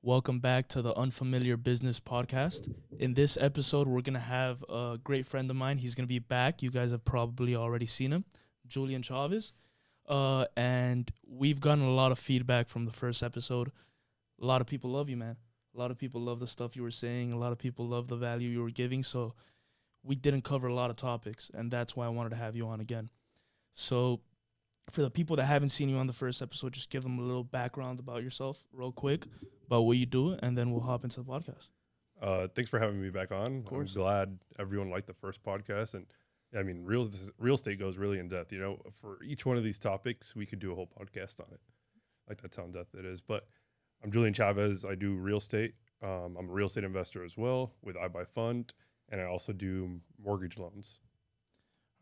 Welcome back to the Unfamiliar Business Podcast. In this episode, we're going to have a great friend of mine. He's going to be back. You guys have probably already seen him, Julian Chavez. And we've gotten a lot of feedback from the first episode. A lot of people love you, man. A lot of people love the stuff you were saying. A lot of people love the value you were giving. So we didn't cover a lot of topics, and that's why I wanted to have you on again. So for the people that haven't seen you on the first episode, just give them a little background about yourself real quick, about what you do, and then we'll hop into the podcast. Thanks for having me back on. Of course. I'm glad everyone liked the first podcast. And I mean, real estate goes really in depth. You know, for each one of these topics, we could do a whole podcast on it. Like that's how in depth it is. But I'm Julian Chavez. I do real estate. I'm a real estate investor as well with IBuyFund, and I also do mortgage loans.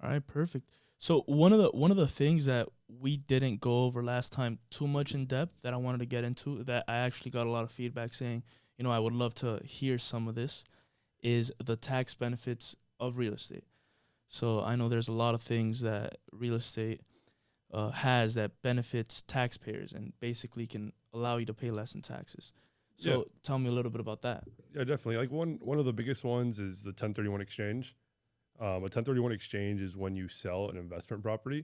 All right, perfect. So one of the things that we didn't go over last time too much in depth that I wanted to get into, that I actually got a lot of feedback saying, you know, I would love to hear some of this, is the tax benefits of real estate. So I know there's a lot of things that real estate has that benefits taxpayers and basically can allow you to pay less in taxes. So tell me a little bit about that. Yeah, definitely. Like one of the biggest ones is the 1031 exchange. A 1031 exchange is when you sell an investment property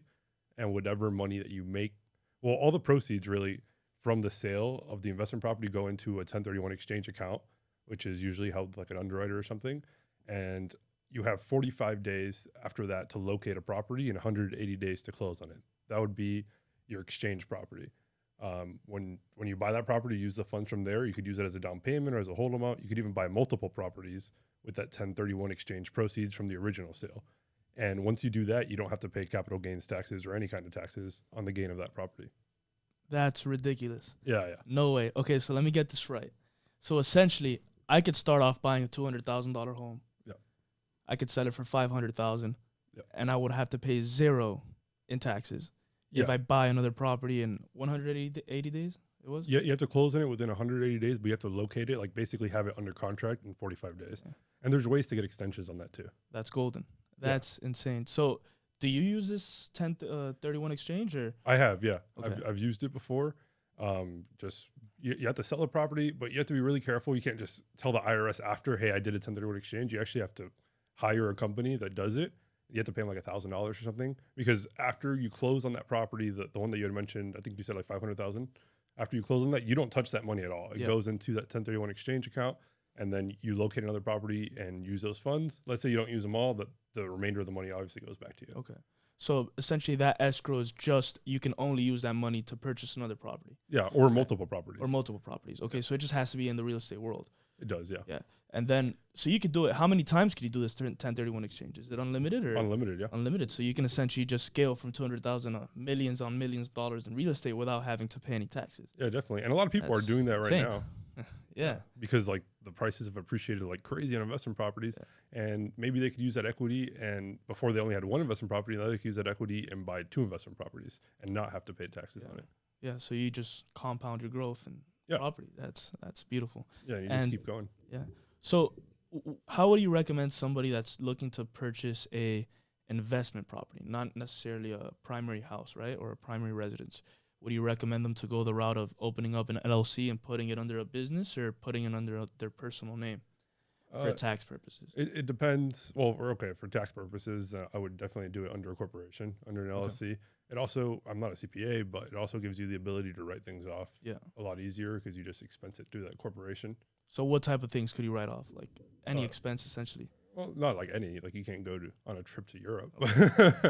and whatever money that you make, well, all the proceeds really from the sale of the investment property go into a 1031 exchange account, which is usually held like an underwriter or something. And you have 45 days after that to locate a property and 180 days to close on it. That would be your exchange property. When you buy that property, use the funds from there. You could use it as a down payment or as a hold amount. You could even buy multiple properties with that 1031 exchange proceeds from the original sale. And once you do that, you don't have to pay capital gains taxes or any kind of taxes on the gain of that property. That's ridiculous. Yeah. No way. Okay, so let me get this right. So essentially, I could start off buying a $200,000 home. Yeah. I could sell it for $500,000, and I would have to pay zero in taxes if I buy another property in 180 days. It was? Yeah, you have to close on it within 180 days, but you have to locate it, like basically have it under contract in 45 days. Yeah. And there's ways to get extensions on that too. That's golden. That's insane. So do you use this 1031 exchange or? I have, yeah. Okay. I've used it before. Just you have to sell a property, but you have to be really careful. You can't just tell the IRS after, hey, I did a 1031 exchange. You actually have to hire a company that does it. You have to pay them like $1,000 or something, because after you close on that property, the one that you had mentioned, I think you said like 500,000. After you close on that, you don't touch that money at all. It goes into that 1031 exchange account, and then you locate another property and use those funds. Let's say you don't use them all, the remainder of the money obviously goes back to you. Okay. So essentially that escrow is just, you can only use that money to purchase another property. Yeah, or multiple properties. Or multiple properties. Okay, so it just has to be in the real estate world. It does, yeah. Yeah. And then, so you could do it. How many times could you do this 1031 exchange? Is it unlimited or? Unlimited, yeah. Unlimited. So you can essentially just scale from 200,000 to millions on millions of dollars in real estate without having to pay any taxes. Yeah, definitely. And a lot of people are doing that right now. Yeah. Because like the prices have appreciated like crazy on investment properties, and maybe they could use that equity, and before they only had one investment property, now they could use that equity and buy two investment properties and not have to pay taxes on it. Yeah. So you just compound your growth and property. That's beautiful. Yeah. And you just keep going. Yeah. So how would you recommend somebody that's looking to purchase a investment property, not necessarily a primary house, right, or a primary residence? Would you recommend them to go the route of opening up an LLC and putting it under a business, or putting it under their personal name for tax purposes? It depends. Well, for tax purposes, I would definitely do it under a corporation, under an LLC. It also, I'm not a CPA, but it also gives you the ability to write things off a lot easier because you just expense it through that corporation. So what type of things could you write off? Like any expense, essentially? Well, not like any. Like you can't go on a trip to Europe.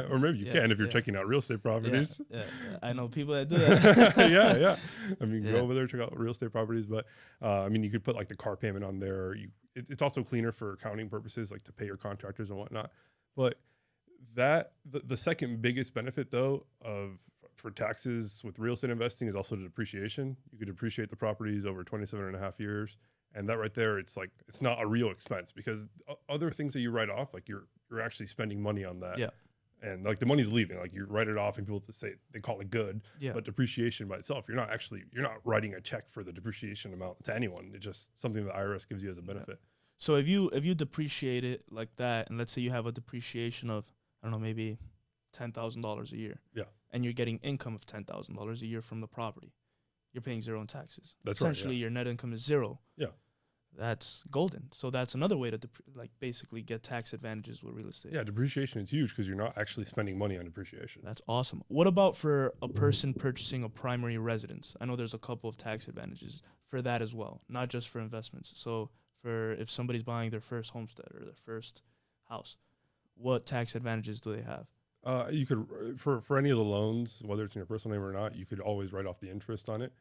Or maybe you can if you're checking out real estate properties. Yeah. I know people that do that. Yeah. I mean, go over there, check out real estate properties. But I mean, you could put like the car payment on there. It's also cleaner for accounting purposes, like to pay your contractors and whatnot. But the second biggest benefit though for taxes with real estate investing is also the depreciation. You could depreciate the properties over 27 and a half years. And that right there, it's not a real expense, because other things that you write off, like you're actually spending money on that. Yeah. And like the money's leaving, like you write it off and people they call it good. Yeah. But depreciation by itself, you're not writing a check for the depreciation amount to anyone. It's just something the IRS gives you as a benefit. Yeah. So if you depreciate it like that, and let's say you have a depreciation of, I don't know, maybe $10,000 a year. Yeah. And you're getting income of $10,000 a year from the property. you're paying zero in taxes. That's right. Essentially, your net income is zero. Yeah. That's golden. So that's another way to like basically get tax advantages with real estate. Yeah, depreciation is huge because you're not actually spending money on depreciation. That's awesome. What about for a person purchasing a primary residence? I know there's a couple of tax advantages for that as well, not just for investments. So for if somebody's buying their first homestead or their first house, what tax advantages do they have? You could for any of the loans, whether it's in your personal name or not, you could always write off the interest on it.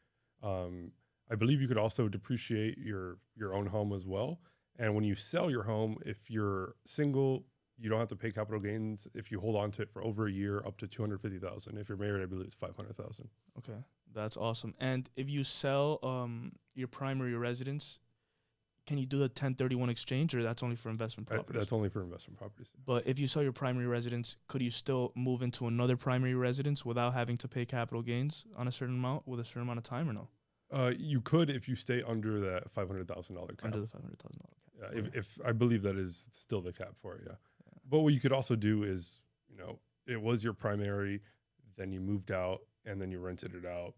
I believe you could also depreciate your own home as well. And when you sell your home, if you're single, you don't have to pay capital gains if you hold on to it for over a year, up to 250,000. If you're married, I believe it's 500,000. Okay, that's awesome. And if you sell your primary residence, can you do the 1031 exchange, or that's only for investment properties? That's only for investment properties. But if you sell your primary residence, could you still move into another primary residence without having to pay capital gains on a certain amount with a certain amount of time, or no? You could if you stay under that $500,000 cap. Under the $500,000 cap. Yeah, Okay. if I believe that is still the cap for it, yeah. But what you could also do is, it was your primary, then you moved out, and then you rented it out,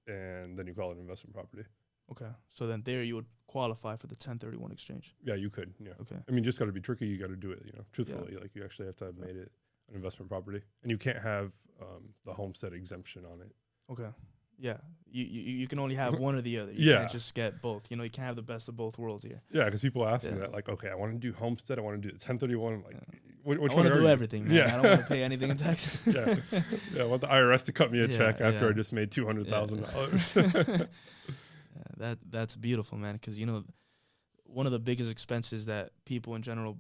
and then you call it an investment property. Okay. So then there you would qualify for the 1031 exchange. Yeah, you could. Yeah. Okay. I mean, just got to be tricky. You got to do it, truthfully. Yeah. Like you actually have to have made it an investment property, and you can't have the homestead exemption on it. Okay. Yeah. You can only have one or the other. You can't just get both. You can't have the best of both worlds here. Yeah, because people ask me that, like, okay, I want to do homestead, I want to do 1031. I'm like, which I want to do everything, man. I don't want to pay anything in taxes. I want the IRS to cut me a check after I just made $200,000. That's beautiful, man. Because one of the biggest expenses that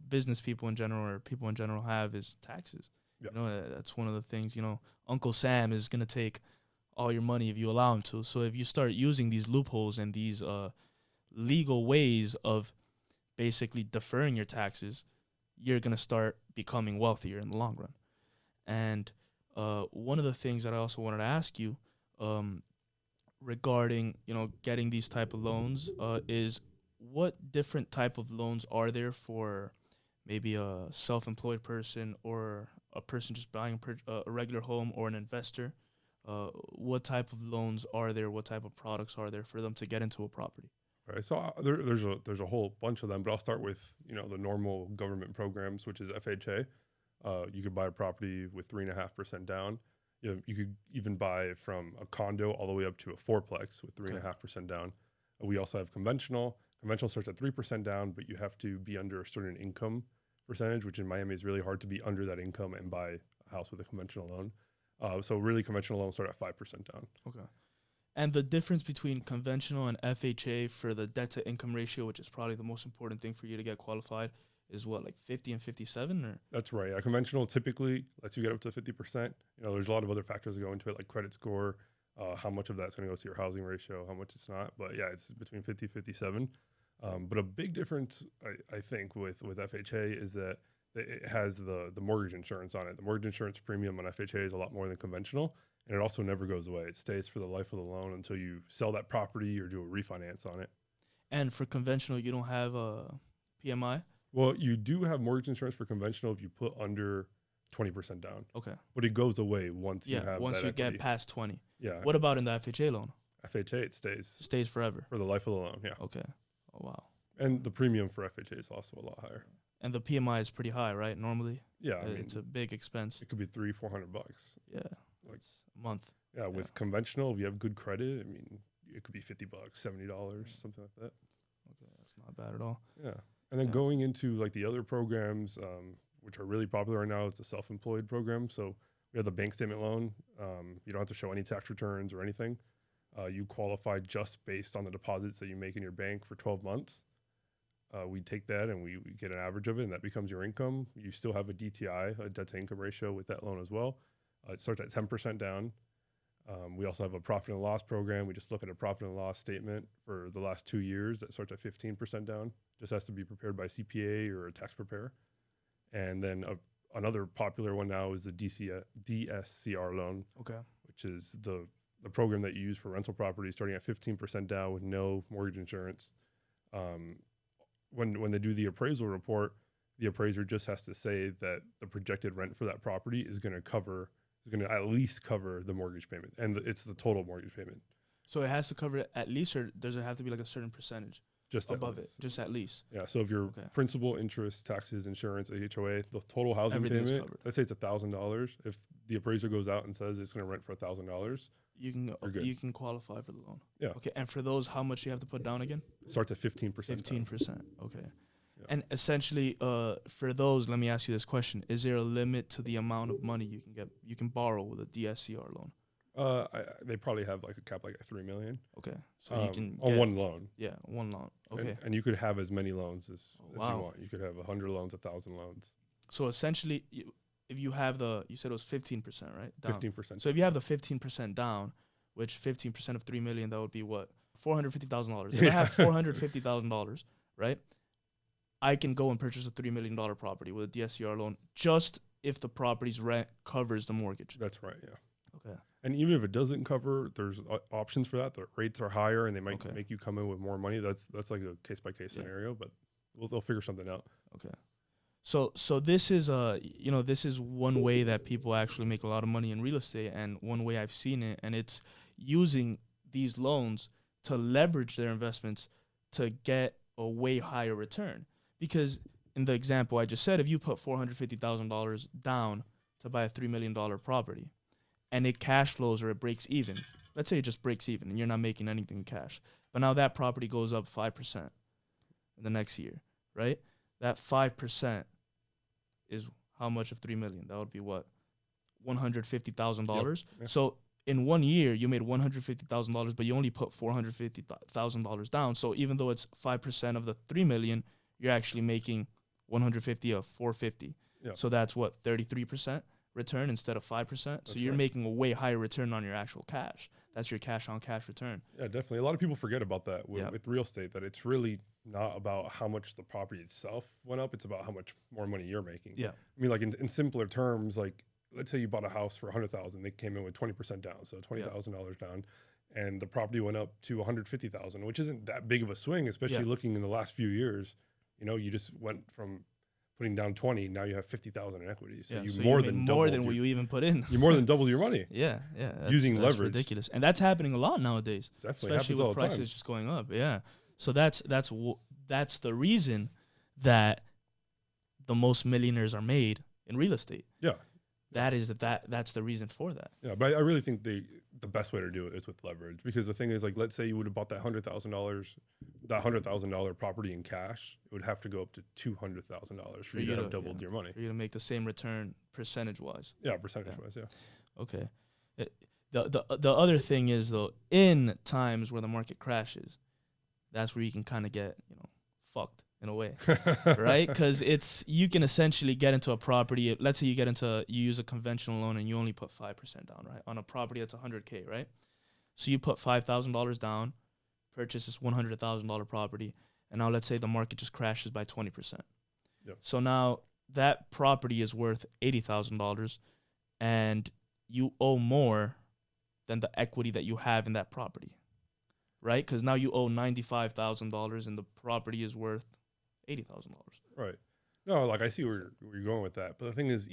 business people in general, or people in general have is taxes. Yeah. That's one of the things. Uncle Sam is gonna take all your money if you allow him to. So if you start using these loopholes and these legal ways of basically deferring your taxes, you're gonna start becoming wealthier in the long run. And one of the things that I also wanted to ask you, regarding getting these type of loans, is what different type of loans are there for maybe a self-employed person or a person just buying a regular home, or an investor? What type of loans are there? What type of products are there for them to get into a property? All right, so there's a whole bunch of them, but I'll start with the normal government programs, which is FHA. You could buy a property with 3.5% down. You could even buy from a condo all the way up to a fourplex with 3.5% down. We also have conventional. Conventional starts at 3% down, but you have to be under a certain income percentage, which in Miami is really hard to be under that income and buy a house with a conventional loan. So really conventional loans start at 5% down. Okay. And the difference between conventional and FHA for the debt to income ratio, which is probably the most important thing for you to get qualified, is what, like 50 and 57? Or? That's right. Yeah. Conventional typically lets you get up to 50%. There's a lot of other factors that go into it, like credit score, how much of that's going to go to your housing ratio, how much it's not. But yeah, it's between 50 and 57. But a big difference, I think, with FHA is that it has the mortgage insurance on it. The mortgage insurance premium on FHA is a lot more than conventional, and it also never goes away. It stays for the life of the loan until you sell that property or do a refinance on it. And for conventional, you don't have a PMI? Well, you do have mortgage insurance for conventional if you put under 20% down. Okay. But it goes away once you have once that you equity. Get past 20. Yeah. What about in the FHA loan? FHA, it stays. Stays forever. For the life of the loan, yeah. Okay. Oh, wow. And the premium for FHA is also a lot higher. And the PMI is pretty high, right? Normally? Yeah. I mean, it's a big expense. It could be $300-400. Yeah. Like a month. Yeah. With conventional, if you have good credit, I mean, it could be $50, $70, something like that. Okay. That's not bad at all. Yeah. And then going into like the other programs, which are really popular right now, is the self-employed program. So we have the bank statement loan. You don't have to show any tax returns or anything. You qualify just based on the deposits that you make in your bank for 12 months. We take that and we get an average of it, and that becomes your income. You still have a DTI, a debt to income ratio, with that loan as well. It starts at 10% down. We also have a profit and loss program. We just look at a profit and loss statement for the last 2 years that starts at 15% down. Just has to be prepared by CPA or a tax preparer. And then another popular one now is the DSCR loan, which is the program that you use for rental property, starting at 15% down with no mortgage insurance. When they do the appraisal report, the appraiser just has to say that the projected rent for that property is going to at least cover the mortgage payment, and it's the total mortgage payment. So it has to cover it at least, or does it have to be like a certain percentage just above it? least. Just at least. Yeah. So if your Okay. principal, interest, taxes, insurance, HOA, the total housing Everything is payment, covered. let's say it's $1,000. If the appraiser goes out and says it's going to rent for $1,000, You can you're good. you can qualify for the loan. Yeah. Okay. And for those, how much you have to put down again? It starts at 15%. 15%. Okay. Yeah. And essentially, for those, let me ask you this question: is there a limit to the amount of money you can borrow with a DSCR loan? They probably have like a cap like at 3 million. Okay. So you can on one loan. Yeah, one loan. Okay. And you could have as many loans as you wow. want. You could have 100 loans, 1,000 loans. So essentially, if you have you said it was 15%, right? Down. 15%. So if you have the 15% down, which 15% of 3 million, that would be what? $450,000. If I have $450,000, right? I can go and purchase a $3 million property with a DSCR loan just if the property's rent covers the mortgage. That's right, yeah. Okay. And even if it doesn't cover, there's options for that. The rates are higher, and they might Okay. make you come in with more money. That's like a case by case scenario, but they'll figure something out. Okay. So this is this is one way that people actually make a lot of money in real estate, and one way I've seen it, and it's using these loans to leverage their investments to get a way higher return. Because in the example I just said, if you put $450,000 down to buy a $3 million property, and it cash flows or it breaks even, let's say it just breaks even and you're not making anything in cash, but now that property goes up 5% in the next year, right? That 5% is how much of 3 million? That would be what? $150,000. Yep. Yeah. So in 1 year you made $150,000, but you only put $450,000 down. So even though it's 5% of the 3 million, you're actually making 150 of 450. Yep. So that's what, 33% return instead of 5%. So you're right. making a way higher return on your actual cash. That's your cash on cash return. Yeah, definitely. A lot of people forget about that with real estate, that it's really not about how much the property itself went up. It's about how much more money you're making. Yeah. I mean, like in simpler terms, like let's say you bought a house for $100,000, they came in with 20% down. So $20,000 down, and the property went up to $150,000, which isn't that big of a swing, especially looking in the last few years. You know, you just went from putting down 20, now you have 50,000 in equity. So you more than what you even put in. You more than doubled your money. Yeah. Using that's leverage. Ridiculous. And that's happening a lot nowadays. Definitely especially happens with all the prices time. just going up. Yeah. So that's the reason that the most millionaires are made in real estate. Yeah. That's the reason for that. Yeah, but I really think the best way to do it is with leverage, because the thing is, like, let's say you would have bought that $100,000 property in cash, it would have to go up to $200,000 for you to have doubled your money. For you to make the same return percentage wise. Yeah, percentage wise, yeah. Okay. The other thing is, though, in times where the market crashes, that's where you can kind of get, fucked in a way, right? Because you can essentially get into a property. Let's say you use a conventional loan and you only put 5% down, right? On a property that's $100K, right? So you put $5,000 down, purchase this $100,000 property, and now let's say the market just crashes by 20%. Yep. So now that property is worth $80,000, and you owe more than the equity that you have in that property, right? Because now you owe $95,000 and the property is worth $80,000. Right. No, like I see where you're going with that. But the thing is,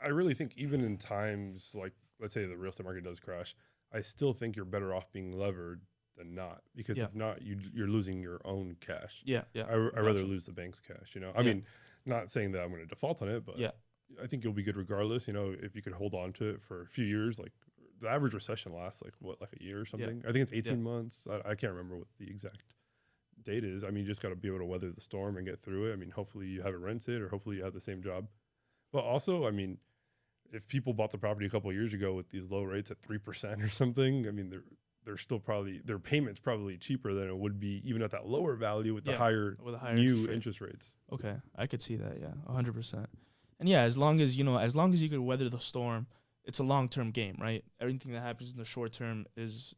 I really think even in times like, let's say the real estate market does crash, I still think you're better off being levered than not, because if not, you're losing your own cash. Yeah. I'd rather lose the bank's cash, I mean, not saying that I'm going to default on it, but I think you'll be good regardless, if you could hold on to it for a few years. Like the average recession lasts like a year or something. I think it's 18 months. I can't remember what the exact date is. I mean, you just got to be able to weather the storm and get through it. I mean, hopefully you haven't rented, or hopefully you have the same job. But also, I mean, if people bought the property a couple of years ago with these low rates at 3% or something, I mean, they're still probably, their payment's probably cheaper than it would be even at that lower value with the higher new interest rates. Okay, I could see that. Yeah, 100%. And yeah, as long as you can weather the storm, it's a long-term game, right? Everything that happens in the short term is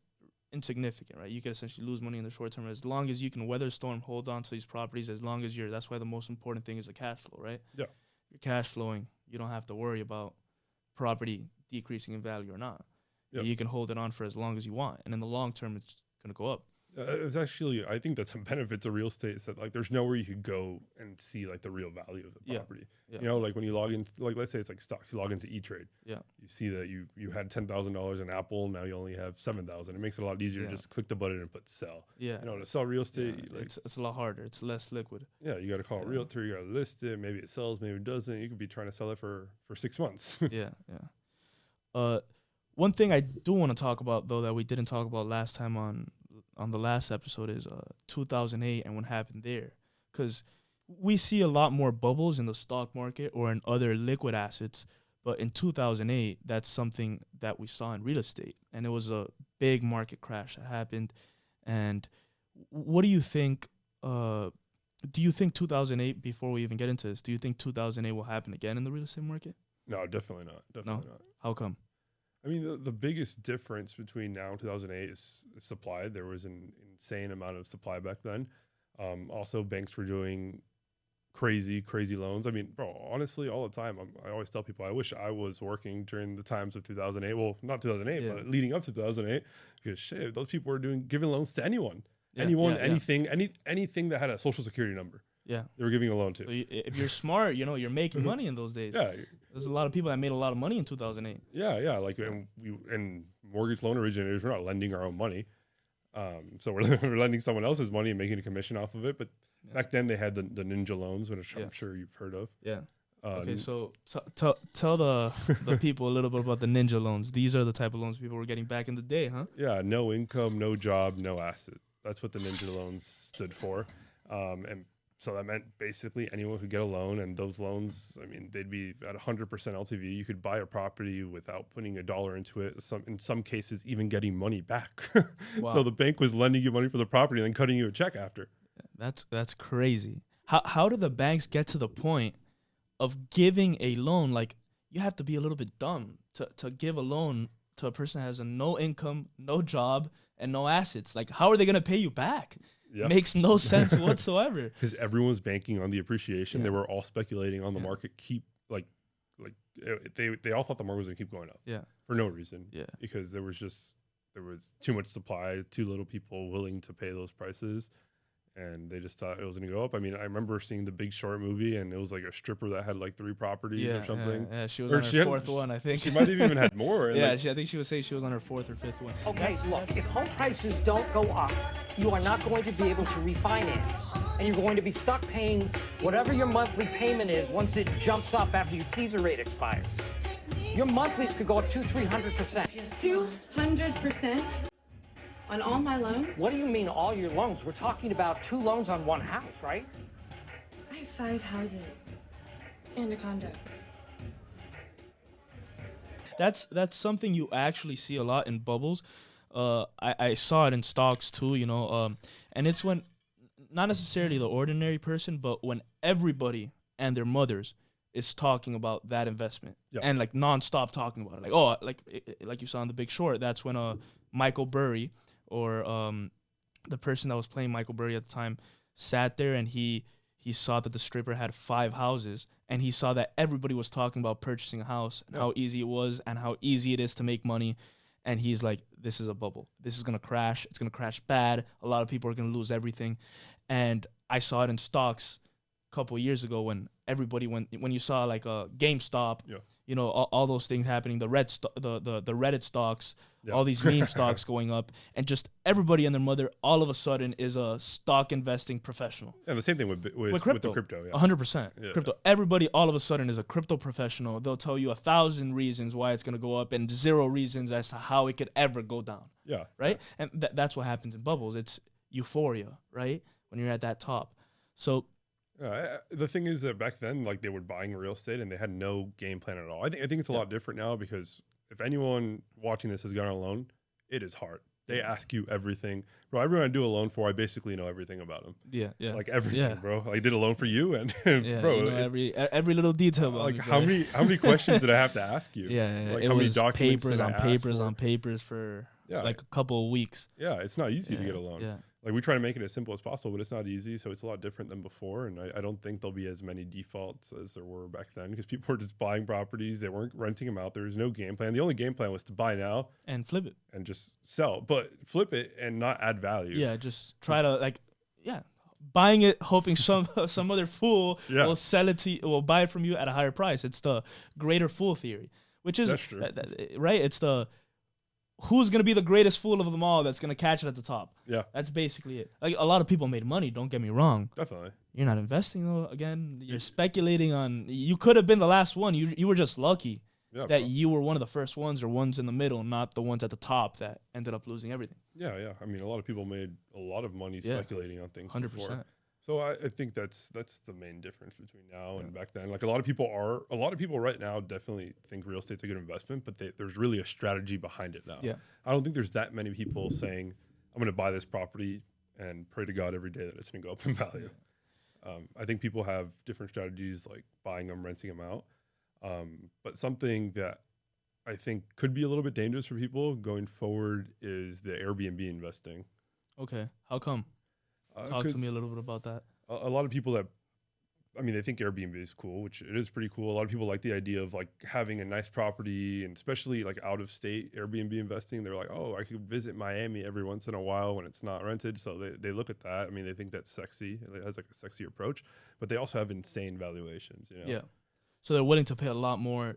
insignificant, right? You can essentially lose money in the short term. As long as you can weather the storm, hold on to these properties, that's why the most important thing is the cash flow, right? Yeah. You're cash flowing. You don't have to worry about property decreasing in value or not. Yeah. You can hold it on for as long as you want. And in the long term, it's going to go up. It's actually, I think that's some benefits of real estate is that like there's nowhere you could go and see like the real value of the property. Yeah. You know, like when you log in, like let's say it's like stocks, you log into E-Trade. Yeah. You see that you had $10,000 in Apple, now you only have 7,000. It makes it a lot easier to just click the button and put sell. Yeah. You know, to sell real estate, like, it's a lot harder. It's less liquid. yeah, you got to call a realtor, you got to list it. Maybe it sells, maybe it doesn't. You could be trying to sell it for 6 months. Yeah. One thing I do want to talk about though that we didn't talk about last time on the last episode is 2008 and what happened there, because we see a lot more bubbles in the stock market or in other liquid assets, but in 2008 that's something that we saw in real estate, and it was a big market crash that happened. And what do you think? Do you think 2008? Before we even get into this, do you think 2008 will happen again in the real estate market? No, definitely not. Definitely not. How come? I mean, the biggest difference between now and 2008 is supply. There was an insane amount of supply back then. Also, banks were doing crazy loans. I mean, bro, honestly, all the time, I always tell people, I wish I was working during the times of 2008. Well, not 2008, but leading up to 2008, because shit, those people were giving loans to anyone. Anything that had a social security number. Yeah, they were giving a loan to. So if you're smart, you know, you're making money in those days. Yeah, there's a lot of people that made a lot of money in 2008. Yeah, like and mortgage loan originators, we're not lending our own money, so we're lending someone else's money and making a commission off of it. But back then they had the ninja loans, which I'm sure you've heard of. Yeah. Okay, so tell the people a little bit about the ninja loans. These are the type of loans people were getting back in the day, huh? Yeah, no income, no job, no asset. That's what the ninja loans stood for, and so that meant basically anyone could get a loan, and those loans, I mean, they'd be at 100% LTV. You could buy a property without putting a dollar into it. In some cases, even getting money back. Wow. So the bank was lending you money for the property and then cutting you a check after. That's crazy. How do the banks get to the point of giving a loan? Like, you have to be a little bit dumb to give a loan to a person that has no income, no job, and no assets. Like, how are they going to pay you back? Yep. Makes no sense whatsoever. Because everyone's banking on the appreciation. They were all speculating on the market. They all thought the market was going to keep going up. Yeah. For no reason. Yeah. Because there was too much supply, too little people willing to pay those prices. And they just thought it was going to go up. I mean, I remember seeing the Big Short movie, and it was like a stripper that had like 3 properties or something. Yeah, she was on her 4th one, I think. She might have even had more. Yeah, I think she was saying she was on her 4th or 5th one. Okay, look, if home prices don't go up, you are not going to be able to refinance. And you're going to be stuck paying whatever your monthly payment is once it jumps up after your teaser rate expires. Your monthlies could go up 200-300%. 200%? On all my loans? What do you mean all your loans? We're talking about 2 loans on 1 house, right? I have 5 houses and a condo. That's something you actually see a lot in bubbles. I saw it in stocks too, you know, and it's when not necessarily the ordinary person, but when everybody and their mothers is talking about that investment and like nonstop talking about it. Like, like you saw in The Big Short, that's when Michael Burry, or the person that was playing Michael Burry at the time, sat there and he saw that the stripper had 5 houses, and he saw that everybody was talking about purchasing a house and how easy it was and how easy it is to make money. And he's like, this is a bubble. This is going to crash. It's going to crash bad. A lot of people are going to lose everything. And I saw it in stocks a couple of years ago when everybody when you saw like a GameStop, you know, all those things happening, the Reddit stocks, all these meme stocks going up, and just everybody and their mother all of a sudden is a stock investing professional. And the same thing with crypto. With the crypto, 100%. Crypto. Everybody all of a sudden is a crypto professional. They'll tell you 1,000 reasons why it's going to go up and 0 reasons as to how it could ever go down. Yeah. Right? And that's what happens in bubbles. It's euphoria, right? When you're at that top. So the thing is that back then, like, they were buying real estate and they had no game plan at all. I think it's a lot different now, because if anyone watching this has gone on a loan, it is hard. They ask you everything. Bro, everyone I do a loan for, I basically know everything about them. Yeah. Like everything, bro. I did a loan for you, and bro, you know every little detail about like me, how many questions did I have to ask you? Like it how was many documents papers on papers for like a couple of weeks. Yeah, it's not easy to get a loan. Yeah. like we try to make it as simple as possible, but it's not easy. So it's a lot different than before. And I don't think there'll be as many defaults as there were back then because people were just buying properties. They weren't renting them out. There was no game plan. The only game plan was to buy now and flip it and just sell, but flip it and not add value. Yeah, just try to buying it, hoping some other fool will sell it to you, will buy it from you at a higher price. It's the greater fool theory, which is That's true. Right. It's the who's gonna be the greatest fool of them all that's gonna catch it at the top. Yeah, that's basically it. Like a lot of people made money. Don't get me wrong. Definitely. You're not investing though. Again, you're speculating on. You could have been the last one. You were just lucky that you were one of the first ones or ones in the middle, not the ones at the top that ended up losing everything. Yeah. I mean, a lot of people made a lot of money speculating on things. 100%. So I think that's the main difference between now and back then. Like a lot of people right now definitely think real estate's a good investment, but there's really a strategy behind it now. Yeah. I don't think there's that many people saying, I'm going to buy this property and pray to God every day that it's going to go up in value. I think people have different strategies like buying them, renting them out. But something that I think could be a little bit dangerous for people going forward is the Airbnb investing. Okay. How come? Talk to me a little bit about that. A lot of people they think Airbnb is cool, which it is pretty cool. A lot of people like the idea of like having a nice property, and especially like out of state Airbnb investing. They're like, oh, I could visit Miami every once in a while when it's not rented. So they look at that. I mean, they think that's sexy. It has like a sexy approach, but they also have insane valuations. Yeah. So they're willing to pay a lot more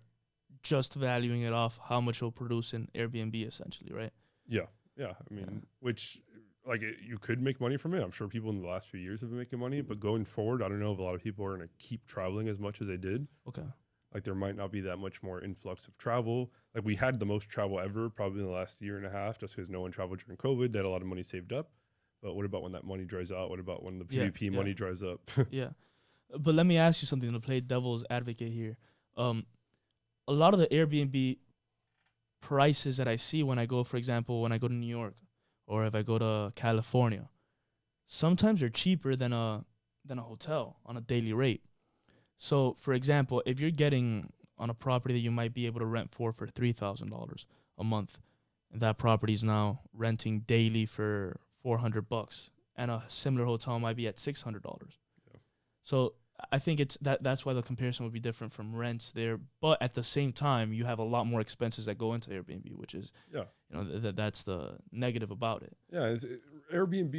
just valuing it off how much it'll produce in Airbnb essentially, right? Yeah. I mean, which... like you could make money from it. I'm sure people in the last few years have been making money, but going forward, I don't know if a lot of people are going to keep traveling as much as they did. Okay. Like there might not be that much more influx of travel. Like we had the most travel ever probably in the last year and a half, just because no one traveled during COVID. They had a lot of money saved up. But what about when that money dries out? What about when the PVP money dries up? Yeah. But let me ask you something to play devil's advocate here. A lot of the Airbnb prices that I see when I go, for example, when I go to New York, or if I go to California, sometimes they're cheaper than a hotel on a daily rate. So, for example, if you're getting on a property that you might be able to rent for $3,000 a month, and that property is now renting daily for $400, and a similar hotel might be at $600. Yeah. So I think it's that's why the comparison would be different from rents there. But at the same time, you have a lot more expenses that go into Airbnb, which is that's the negative about it. Yeah, Airbnb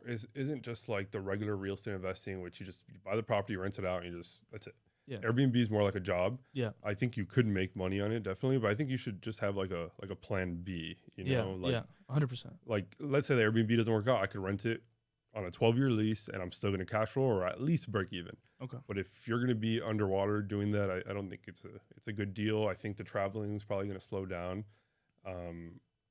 is isn't just like the regular real estate investing, which you buy the property, rent it out, and that's it. Yeah. Airbnb is more like a job. Yeah. I think you could make money on it definitely, but I think you should just have like a plan B. You know, 100%. Like let's say the Airbnb doesn't work out, I could rent it on a 12-year lease and I'm still going to cash flow or at least break even. Okay. But if you're going to be underwater doing that, I don't think it's a good deal. I think the traveling is probably going to slow down.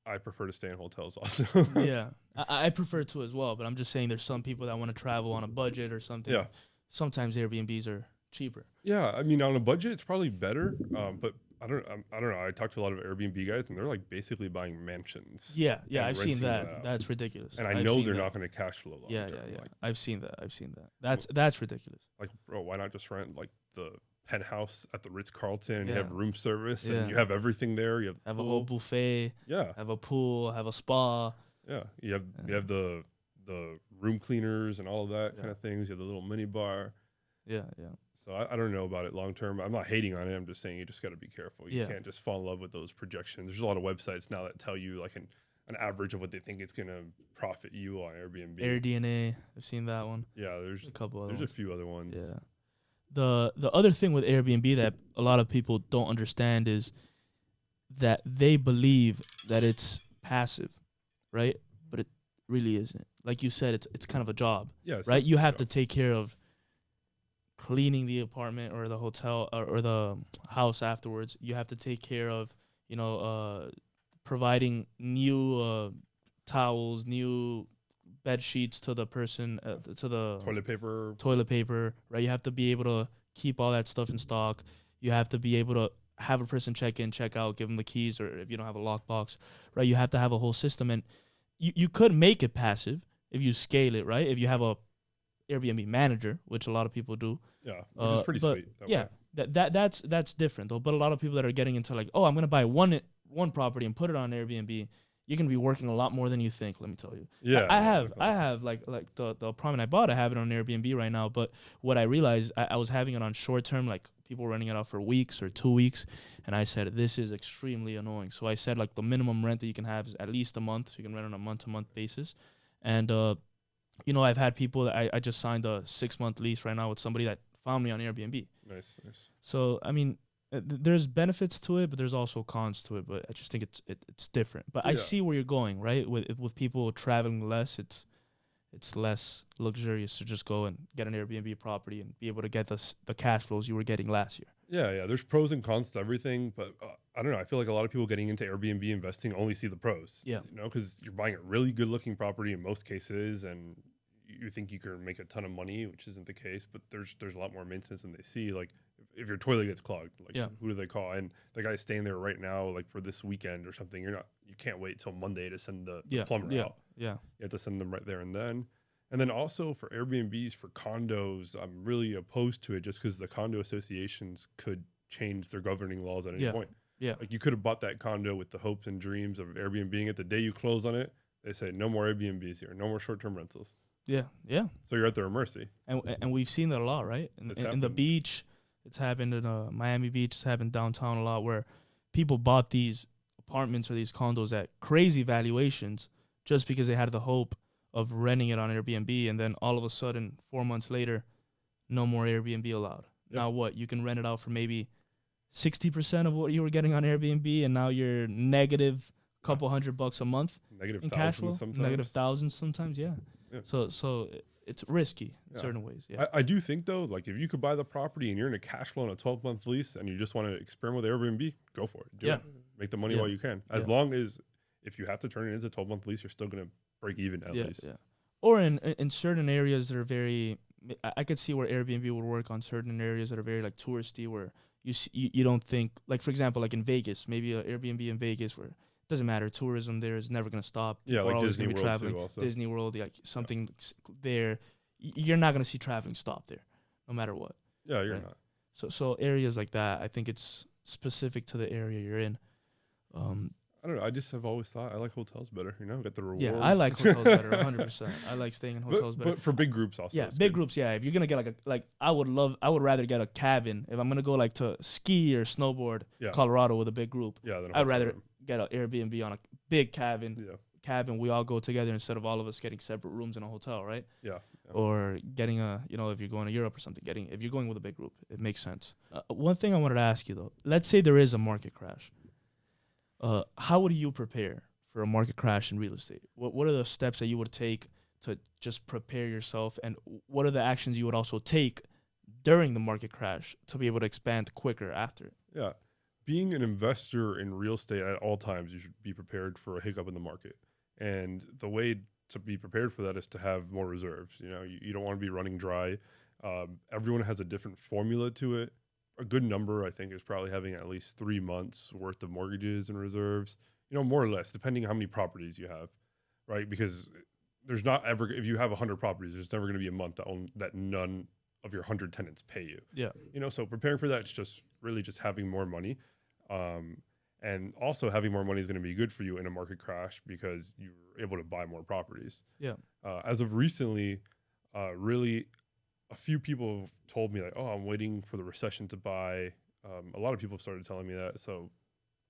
I prefer to stay in hotels also. Yeah, I prefer to as well, but I'm just saying there's some people that want to travel on a budget or something. Yeah. Sometimes Airbnbs are cheaper. Yeah, I mean on a budget it's probably better, but I don't know. I talked to a lot of Airbnb guys, and they're like basically buying mansions. Yeah, I've seen that. That's ridiculous. And I know they're not going to cash flow long term. Yeah. Like, I've seen that. That's ridiculous. Like, bro, why not just rent like the penthouse at the Ritz-Carlton and you have room service and you have everything there. You have a whole buffet. Yeah. Have a pool. Have a spa. Yeah. You have the room cleaners and all of that kind of things. You have the little mini bar. Yeah. So I don't know about it long term. I'm not hating on it. I'm just saying you just got to be careful. You can't just fall in love with those projections. There's a lot of websites now that tell you like an average of what they think it's going to profit you on Airbnb. AirDNA, I've seen that one. Yeah, there's a couple other ones. There's a few other ones. Yeah. The other thing with Airbnb that a lot of people don't understand is that they believe that it's passive, right? But it really isn't. Like you said, it's kind of a job. Yes. Right? You have to take care of cleaning the apartment or the hotel or the house afterwards. You have to take care of, providing new towels, new bed sheets to the person, to the toilet paper, right? You have to be able to keep all that stuff in stock. You have to be able to have a person check in, check out, give them the keys, or if you don't have a lockbox, right? You have to have a whole system, and you could make it passive if you scale it, right? If you have a Airbnb manager, which a lot of people do. Yeah, which is pretty sweet. Yeah, that's different though. But a lot of people that are getting into like, oh, I'm gonna buy one property and put it on Airbnb, you're gonna be working a lot more than you think. Let me tell you. Yeah, I no, have definitely. like the apartment I bought. I have it on Airbnb right now. But what I realized, I was having it on short term, like people renting it out for weeks or 2 weeks, and I said this is extremely annoying. So I said like the minimum rent that you can have is at least a month. So you can rent on a month-to-month basis, and I've had people that I just signed a 6-month lease right now with somebody that found me on Airbnb. Nice, nice. So I mean, there's benefits to it, but there's also cons to it. But I just think it's different. But I Yeah. see where you're going, right? With people traveling less, it's less luxurious to just go and get an Airbnb property and be able to get the cash flows you were getting last year. Yeah, yeah. There's pros and cons to everything, but I don't know. I feel like a lot of people getting into Airbnb investing only see the pros. Yeah. You know, because you're buying a really good looking property in most cases, and you think you can make a ton of money, which isn't the case. But there's a lot more maintenance than they see. Like if your toilet gets clogged, like Yeah. who do they call? And the guy's staying there right now, like for this weekend or something. You can't wait till Monday to send the plumber out. Yeah. You have to send them right there and then. And then also for Airbnbs, for condos, I'm really opposed to it just because the condo associations could change their governing laws at any point. Yeah. Like you could have bought that condo with the hopes and dreams of Airbnb it. The day you close on it, they say no more Airbnbs here, no more short-term rentals. Yeah. So you're at their mercy. And we've seen that a lot, right? In the happened. beach, it's happened in Miami Beach. It's happened downtown a lot, where people bought these apartments or these condos at crazy valuations just because they had the hope of renting it on Airbnb, and then all of a sudden, 4 months later, no more Airbnb allowed. Yep. Now what? You can rent it out for maybe 60% of what you were getting on Airbnb, and now you're negative a couple $100 a month Negative in cash flow. thousands sometimes. Negative thousands sometimes, yeah. So it's risky in certain ways. Yeah. I do think though, like if you could buy the property and you're in a cash flow on a 12-month lease and you just want to experiment with Airbnb, go for it. Do it. Make the money while you can. As long as if you have to turn it into a 12-month lease, you're still gonna break even at least. Yeah. Or in certain areas that are very, I could see where Airbnb would work on certain areas that are very like touristy, where you don't think, like for example, like in Vegas, maybe an Airbnb in Vegas where it doesn't matter, tourism there is never gonna stop. Yeah, People are like always Disney gonna be World traveling. too also. Disney World, like something there, you're not gonna see traveling stop there, no matter what. Yeah, you're Right. not. So areas like that, I think it's specific to the area you're in. I don't know. I just have always thought I like hotels better. You know, get the rewards. Yeah, I like hotels better, 100%. I like staying in hotels better. But for big groups also. Yeah, it's big good. groups. Yeah, if you're gonna get I would rather get a cabin if I'm gonna go like to ski or snowboard, Colorado with a big group. Yeah, then I'd rather get an Airbnb on a big cabin. Yeah. Cabin, we all go together instead of all of us getting separate rooms in a hotel, right? Yeah. Or getting if you're going to Europe or something, if you're going with a big group, it makes sense. One thing I wanted to ask you though, let's say there is a market crash. How would you prepare for a market crash in real estate? What are the steps that you would take to just prepare yourself, and what are the actions you would also take during the market crash to be able to expand quicker after it? Yeah. Being an investor in real estate at all times, you should be prepared for a hiccup in the market. And the way to be prepared for that is to have more reserves. You know, you don't want to be running dry. Everyone has a different formula to it. A good number, I think, is probably having at least 3 months worth of mortgages and reserves, more or less, depending on how many properties you have, right? Because there's not ever, if you have 100 properties, there's never going to be a month that none of your 100 tenants pay you. Yeah. So preparing for that, it's just really just having more money. And also having more money is going to be good for you in a market crash because you're able to buy more properties. Yeah. As of recently, really, a few people have told me like, oh, I'm waiting for the recession to buy. A lot of people have started telling me that. So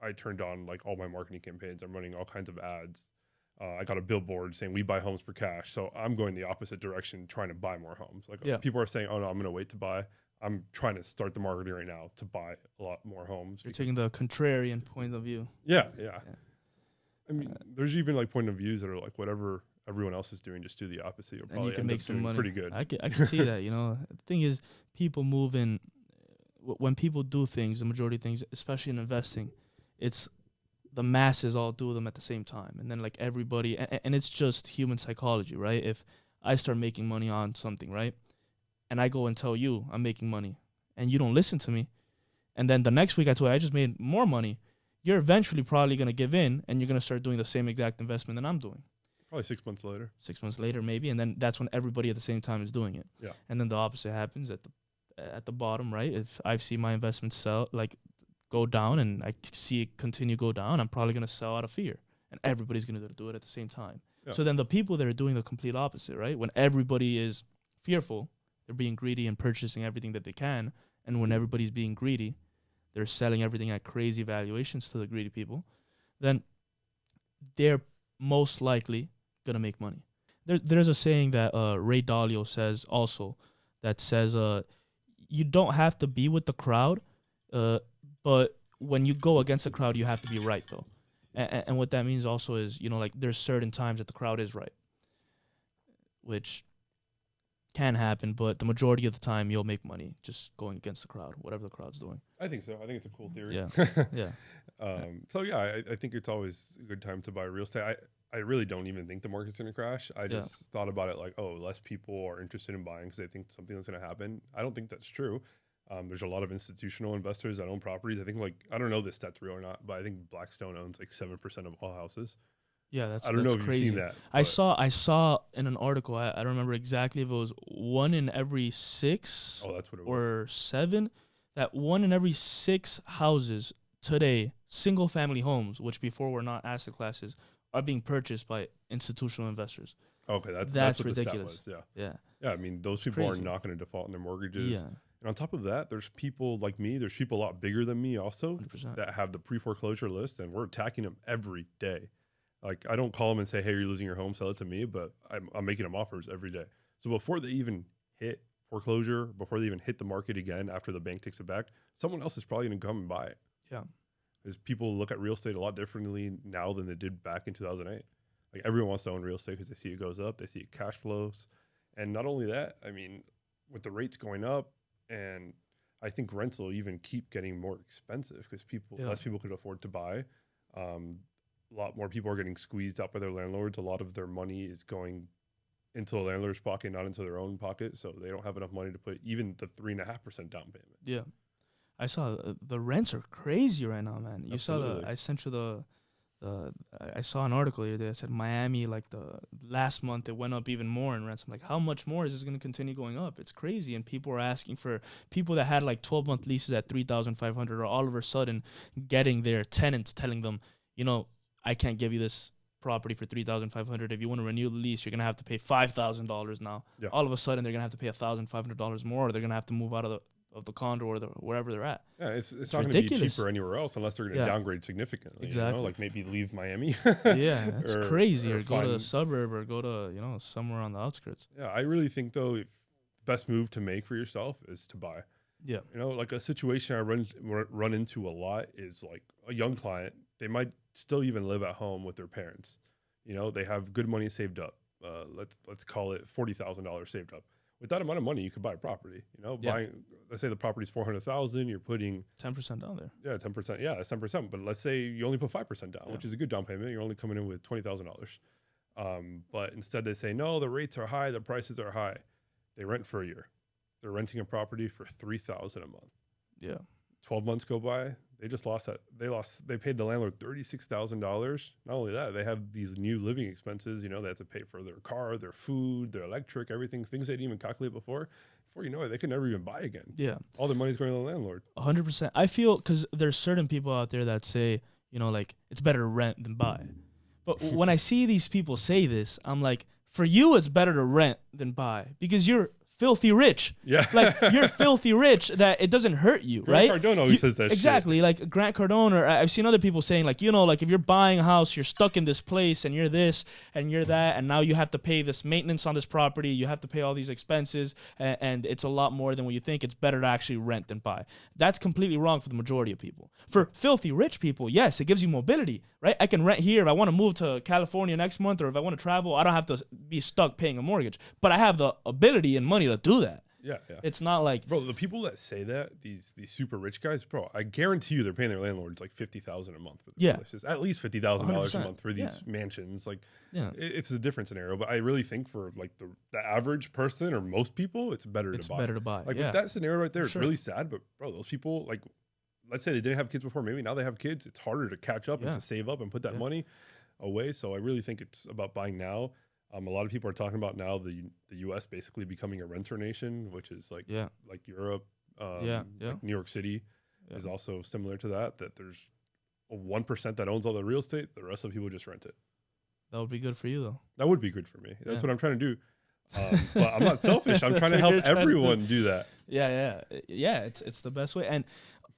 I turned on like all my marketing campaigns. I'm running all kinds of ads. I got a billboard saying we buy homes for cash. So I'm going the opposite direction, trying to buy more homes. Like people are saying, oh no, I'm going to wait to buy. I'm trying to start the marketing right now to buy a lot more homes. You're taking the contrarian point of view. Yeah. I mean, there's even like point of views that are like whatever everyone else is doing, just do the opposite. You'll probably and you can make some money. Pretty good. I can see that. The thing is, people move in. When people do things, the majority of things, especially in investing, it's the masses all do them at the same time, and then like everybody, and it's just human psychology, right? If I start making money on something, right, and I go and tell you I'm making money, and you don't listen to me, and then the next week I tell you I just made more money, you're eventually probably gonna give in, and you're gonna start doing the same exact investment that I'm doing. Probably 6 months later. 6 months later, maybe, and then that's when everybody at the same time is doing it. Yeah. And then the opposite happens at the bottom, right? If I see my investment go down, and I see it continue go down, I'm probably gonna sell out of fear, and everybody's going to do it at the same time. Yeah. So then the people that are doing the complete opposite, right? When everybody is fearful, they're being greedy and purchasing everything that they can. And when everybody's being greedy, they're selling everything at crazy valuations to the greedy people. Then they're most likely going to make money. There's a saying that Ray Dalio says also that says you don't have to be with the crowd, but when you go against the crowd, you have to be right, though. And what that means also is, you know, like there's certain times that the crowd is right, which can happen, but the majority of the time you'll make money just going against the crowd, whatever the crowd's doing. I think so. I think it's a cool theory. Yeah. Yeah. So yeah, I think it's always a good time to buy real estate. I really don't even think the market's going to crash. I just thought about it like, oh, less people are interested in buying because they think something that's going to happen. I don't think that's true. There's a lot of institutional investors that own properties. I think I don't know if this stat's real or not, but I think Blackstone owns like 7% of all houses. Yeah, I don't know if crazy. you've seen that. I saw in an article, I don't remember exactly if it was 1 in every 6 that's what it was. or 7, that 1 in every 6 houses today, single family homes, which before were not asset classes, are being purchased by institutional investors. Okay, that's what ridiculous. the stat was. Yeah. Yeah, I mean, those people Crazy. are not going to default on their mortgages. Yeah. And on top of that, there's people like me, there's people a lot bigger than me also 100%. that have the pre-foreclosure list, and we're attacking them every day. Like, I don't call them and say, hey, you're losing your home, sell it to me, but I'm making them offers every day. So before they even hit foreclosure, before they even hit the market again after the bank takes it back, someone else is probably going to come and buy it. Yeah. Because people look at real estate a lot differently now than they did back in 2008. Like, everyone wants to own real estate because they see it goes up, they see it cash flows. And not only that, I mean, with the rates going up, and I think rents will even keep getting more expensive because less people could afford to buy. A lot more people are getting squeezed out by their landlords. A lot of their money is going into a landlord's pocket, not into their own pocket. So they don't have enough money to put even the 3.5% down payment. Yeah. I saw the rents are crazy right now, man. You Absolutely. saw I sent you I saw an article here that said Miami, like the last month, it went up even more in rents. I'm like, how much more is this going to continue going up? It's crazy. And people are asking for people that had like 12-month leases at $3,500 are all of a sudden getting their tenants telling them, you know, I can't give you this property for $3,500. If you want to renew the lease, you're going to have to pay $5,000 now. Yeah. All of a sudden, they're going to have to pay $1,500 more, or they're going to have to move out of the condo or wherever they're at. Yeah, it's not going to be ridiculous. cheaper anywhere else unless they're going to downgrade significantly. Exactly. You know? Like maybe leave Miami. Yeah, that's crazy. Or go to find a suburb or go to, you know, somewhere on the outskirts. Yeah, I really think, though, if the best move to make for yourself is to buy. Yeah. You know, like a situation I run into a lot is like a young client, they might still even live at home with their parents. You know, they have good money saved up. Let's call it $40,000 saved up. With that amount of money, you could buy a property. You know, let's say the property's $400,000, you're putting 10% down there. Yeah, 10%. Yeah, that's 10%. But let's say you only put 5% down, which is a good down payment. You're only coming in with $20,000. But instead they say, no, the rates are high, the prices are high. They rent for a year. They're renting a property for $3,000 a month. Yeah. 12 months go by, they just lost that. They paid the landlord $36,000. Not only that, they have these new living expenses. You know, they have to pay for their car, their food, their electric, everything, things they didn't even calculate before. Before you know it, they could never even buy again. Yeah. All their money's going to the landlord. 100%. I feel because there's certain people out there that say, you know, like it's better to rent than buy. But when I see these people say this, I'm like, for you, it's better to rent than buy because you're filthy rich. Yeah. Like you're filthy rich that it doesn't hurt you, right? Grant Cardone always says that exactly, shit. Like Grant Cardone, or I've seen other people saying like, you know, like if you're buying a house, you're stuck in this place and you're this and you're that, and now you have to pay this maintenance on this property, you have to pay all these expenses, and it's a lot more than what you think. It's better to actually rent than buy. That's completely wrong for the majority of people. For filthy rich people, yes, it gives you mobility, right? I can rent here if I want to move to California next month, or if I want to travel, I don't have to be stuck paying a mortgage, but I have the ability and money to do that. Yeah. It's not like, bro, the people that say that, these super rich guys, bro, I guarantee you they're paying their landlords like $50,000 a month for these places. At least $50,000 a month for these mansions. Like, it's a different scenario. But I really think for like the average person or most people, it's better to buy. It's better to buy. Like with that scenario right there, it's really sad. But bro, those people, like, let's say they didn't have kids before, maybe now they have kids. It's harder to catch up and to save up and put that money away. So I really think it's about buying now. A lot of people are talking about now the U.S. basically becoming a renter nation, which is like Europe, like New York City is also similar to that. That there's 1% that owns all the real estate. The rest of the people just rent it. That would be good for you, though. That would be good for me. That's Yeah. what I'm trying to do. But I'm not selfish. I'm trying to help everyone do that. Yeah. It's the best way. And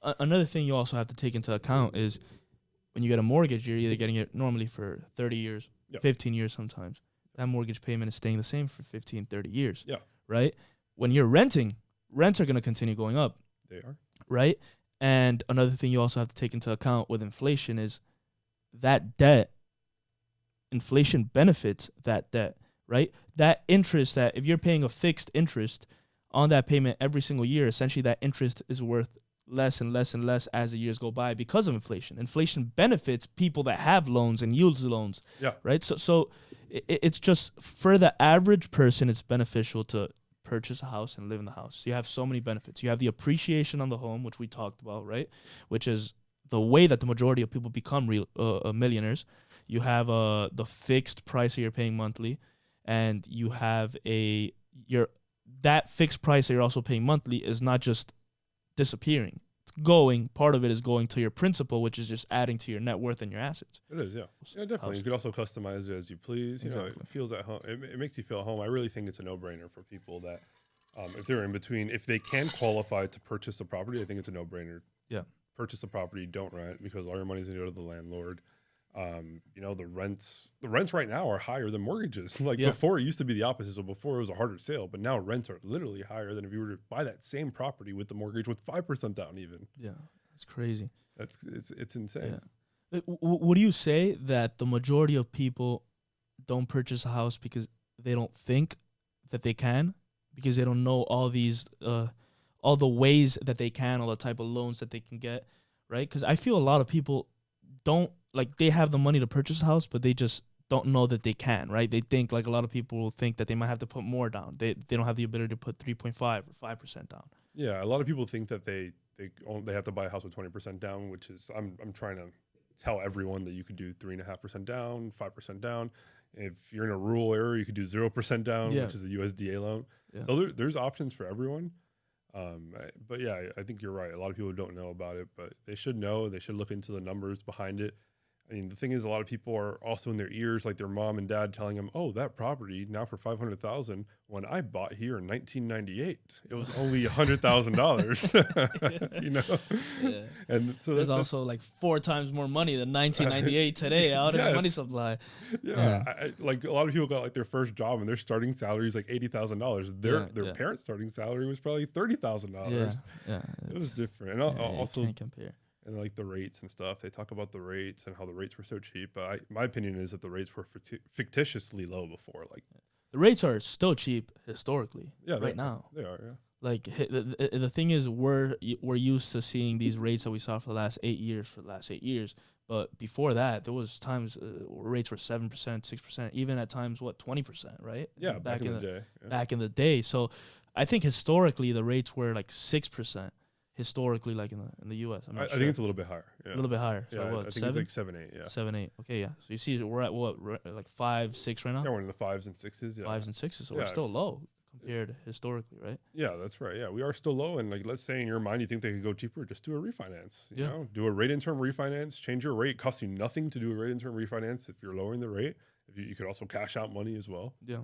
another thing you also have to take into account is when you get a mortgage, you're either getting it normally for 30 years, 15 years sometimes. That mortgage payment is staying the same for 15, 30 years. Yeah. Right? When you're renting, rents are going to continue going up. They are. Right? And another thing you also have to take into account with inflation is that debt, inflation benefits that debt, right? That interest, that if you're paying a fixed interest on that payment every single year, essentially that interest is worth less and less and less as the years go by because of inflation. Inflation benefits people that have loans and use loans, right? So it's just for the average person, it's beneficial to purchase a house and live in the house. You have so many benefits. You have the appreciation on the home, which we talked about, right? Which is the way that the majority of people become real millionaires. You have the fixed price that you're paying monthly, and you have that fixed price that you're also paying monthly is not just disappearing. Part of it is going to your principal, which is just adding to your net worth and your assets. It is, yeah. Yeah, definitely. You could also customize it as you please. You know, it feels at home. It makes you feel at home. I really think it's a no-brainer for people that if they're in between, if they can qualify to purchase the property, I think it's a no-brainer. Yeah. Purchase the property, don't rent, because all your money's going to go to the landlord. You know, the rents right now are higher than mortgages. Before, it used to be the opposite. So before it was a harder sale, but now rents are literally higher than if you were to buy that same property with the mortgage with 5% down even. Yeah, it's crazy. It's insane. Yeah. Would you say that the majority of people don't purchase a house because they don't think that they can, because they don't know all the ways that they can, all the type of loans that they can get, right? Because I feel a lot of people don't, like, they have the money to purchase a house, but they just don't know that they can, right? They think, like, a lot of people will think that they might have to put more down. They don't have the ability to put 3.5 or 5% down. Yeah, a lot of people think that they have to buy a house with 20% down, which is I'm trying to tell everyone that you could do 3.5% down, 5% down. If you're in a rural area, you could do 0% down, which is a USDA loan. Yeah. So there's options for everyone. But yeah, I think you're right. A lot of people don't know about it, but they should know. They should look into the numbers behind it. I mean, the thing is, a lot of people are also in their ears, like their mom and dad telling them, "Oh, that property now for $500,000. When I bought here in 1998, it was only $100,000." You know. Yeah. And so there's also like 4 times more money than 1998 today out of the money supply. Yeah, like a lot of people got like their first job and their starting salary is like $80,000. Their parents' starting salary was probably $30,000. Yeah, it was different, and also you can't compare. And like the rates and stuff, they talk about the rates and how the rates were so cheap. But my opinion is that the rates were fictitiously low before. Like the rates are still cheap historically. Yeah, right now they are. Yeah. Like the thing is, we're used to seeing these rates that we saw for the last 8 years. But before that, there was times rates were 7%, 6%, even at times 20%, right? Yeah, back in the day. Yeah. Back in the day. So I think historically the rates were like 6%. Historically, like in the U.S. I think it's a little bit higher. Yeah. A little bit higher. Yeah, so what, I think 7? it's like 7, 8. Yeah. 7, 8. Okay, yeah. So you see, we're at what, like 5, 6 right now? Yeah, we're in the 5s and 6s. Yeah. 5s and 6s. So we're still low compared historically, right? Yeah, that's right. Yeah, we are still low. And like, let's say in your mind you think they could go cheaper, just do a refinance. You know, do a rate in term refinance. Change your rate. Costs you nothing to do a rate in term refinance if you're lowering the rate. If you could also cash out money as well. Yeah.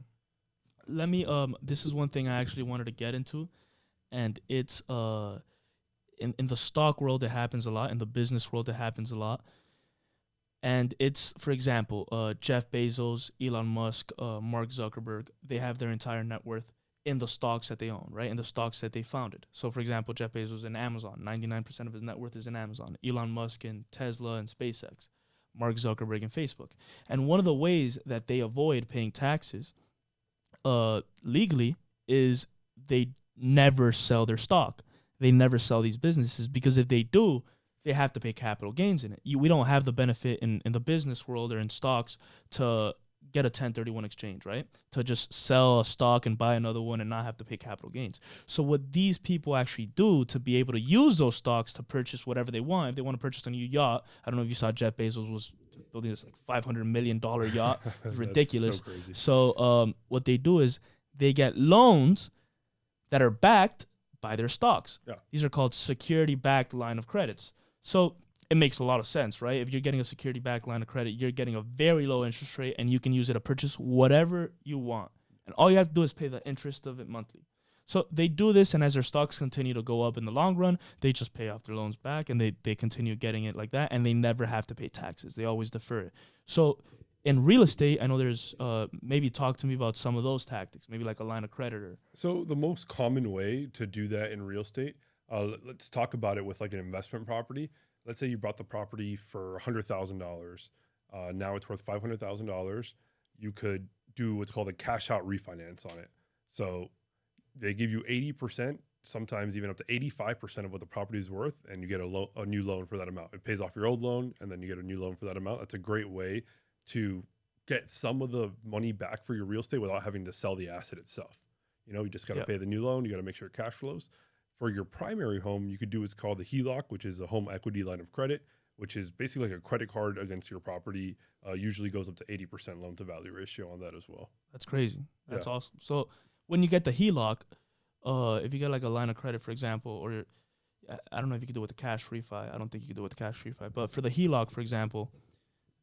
Let me. This is one thing I actually wanted to get into, and it's In the stock world, it happens a lot. In the business world, it happens a lot. And it's, for example, Jeff Bezos, Elon Musk, Mark Zuckerberg, they have their entire net worth in the stocks that they own, right? In the stocks that they founded. So, for example, Jeff Bezos in Amazon, 99% of his net worth is in Amazon. Elon Musk in Tesla and SpaceX. Mark Zuckerberg in Facebook. And one of the ways that they avoid paying taxes legally is they never sell their stock. They never sell these businesses, because if they do, they have to pay capital gains in it. We don't have the benefit in the business world or in stocks to get a 1031 exchange, right? To just sell a stock and buy another one and not have to pay capital gains. So what these people actually do to be able to use those stocks to purchase whatever they want, if they want to purchase a new yacht, I don't know if you saw Jeff Bezos was building this like $500 million yacht. It's ridiculous. So crazy. So what they do is they get loans that are backed by their stocks. Yeah. These are called security-backed line of credits. So it makes a lot of sense, right? If you're getting a security-backed line of credit, you're getting a very low interest rate, and you can use it to purchase whatever you want. And all you have to do is pay the interest of it monthly. So they do this, and as their stocks continue to go up in the long run, they just pay off their loans back, and they continue getting it like that, and they never have to pay taxes. They always defer it. So in real estate, I know there's maybe talk to me about some of those tactics, maybe like a line of credit. So the most common way to do that in real estate, let's talk about it with like an investment property. Let's say you bought the property for $100,000. Now it's worth $500,000. You could do what's called a cash out refinance on it. So they give you 80%, sometimes even up to 85% of what the property is worth, and you get a new loan for that amount. It pays off your old loan, and then you get a new loan for that amount. That's a great way to get some of the money back for your real estate without having to sell the asset itself. You just got to pay the new loan. You got to make sure it cash flows. For your primary home, you could do what's called the HELOC, which is a home equity line of credit, which is basically like a credit card against your property. Usually goes up to 80% loan to value ratio on that as well. That's crazy. That's awesome. So when you get the HELOC, if you get like a line of credit, for example, or I don't know if you could do it with a cash refi. I don't think you could do it with a cash refi. But for the HELOC, for example,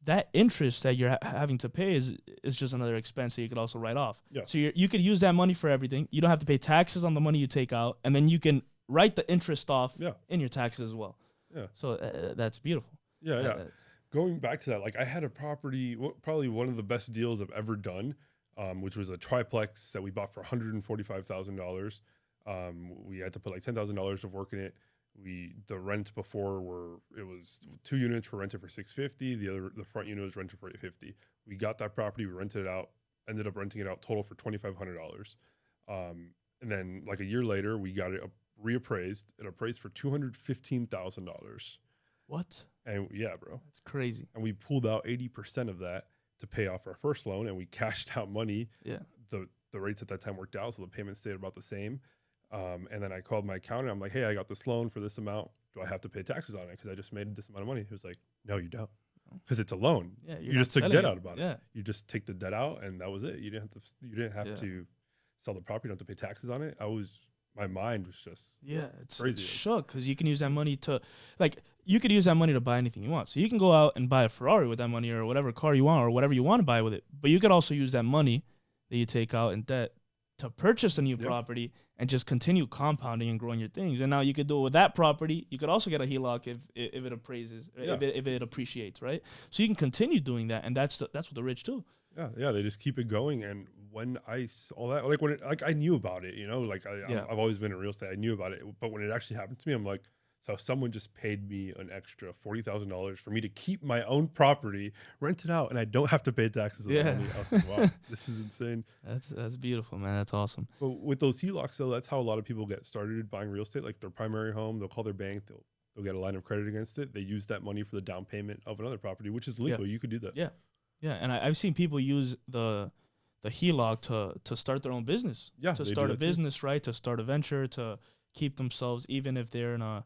that interest that you're having to pay is just another expense that you could also write off. Yeah. So you could use that money for everything. You don't have to pay taxes on the money you take out, and then you can write the interest off in your taxes as well. Yeah. So that's beautiful. Yeah. Going back to that, like I had a property, probably one of the best deals I've ever done, which was a triplex that we bought for $145,000. We had to put like $10,000 of work in it. The rents before it was 2 units were rented for $650. The front unit was rented for $850. We got that property, we rented it out, ended up renting it out total for $2,500. And then like a year later, we got it reappraised. It appraised for $215,000. What? And yeah, bro, that's crazy. And we pulled out 80% of that to pay off our first loan, and we cashed out money. Yeah. The rates at that time worked out, so the payment stayed about the same. And then I called my accountant. I'm like, hey, I got this loan for this amount. Do I have to pay taxes on it? Because I just made this amount of money. He was like, no, you don't. Because it's a loan. Yeah, you just took debt out about it. You just take the debt out, and that was it. You didn't have to sell the property. You don't have to pay taxes on it. My mind was just it's crazy. It's shook because you can use that money to you could use that money to buy anything you want. So you can go out and buy a Ferrari with that money or whatever car you want or whatever you want to buy with it. But you could also use that money that you take out in debt to purchase a new property and just continue compounding and growing your things. And now you could do it with that property. You could also get a HELOC if it appraises, if it appreciates, right? So you can continue doing that, and that's what the rich do. Yeah, they just keep it going. And when I saw that, I knew about it, I've always been in real estate. I knew about it, but when it actually happened to me, I'm like, so someone just paid me an extra $40,000 for me to keep my own property, rent it out, and I don't have to pay taxes on the money. I was like, wow, this is insane. That's beautiful, man. That's awesome. But with those HELOCs, though, that's how a lot of people get started buying real estate. Like their primary home, they'll call their bank, they'll get a line of credit against it. They use that money for the down payment of another property, which is legal. You could do that. Yeah, and I've seen people use the HELOC to start their own business. Yeah, to start a business, too. Right? To start a venture, to keep themselves, even if they're in a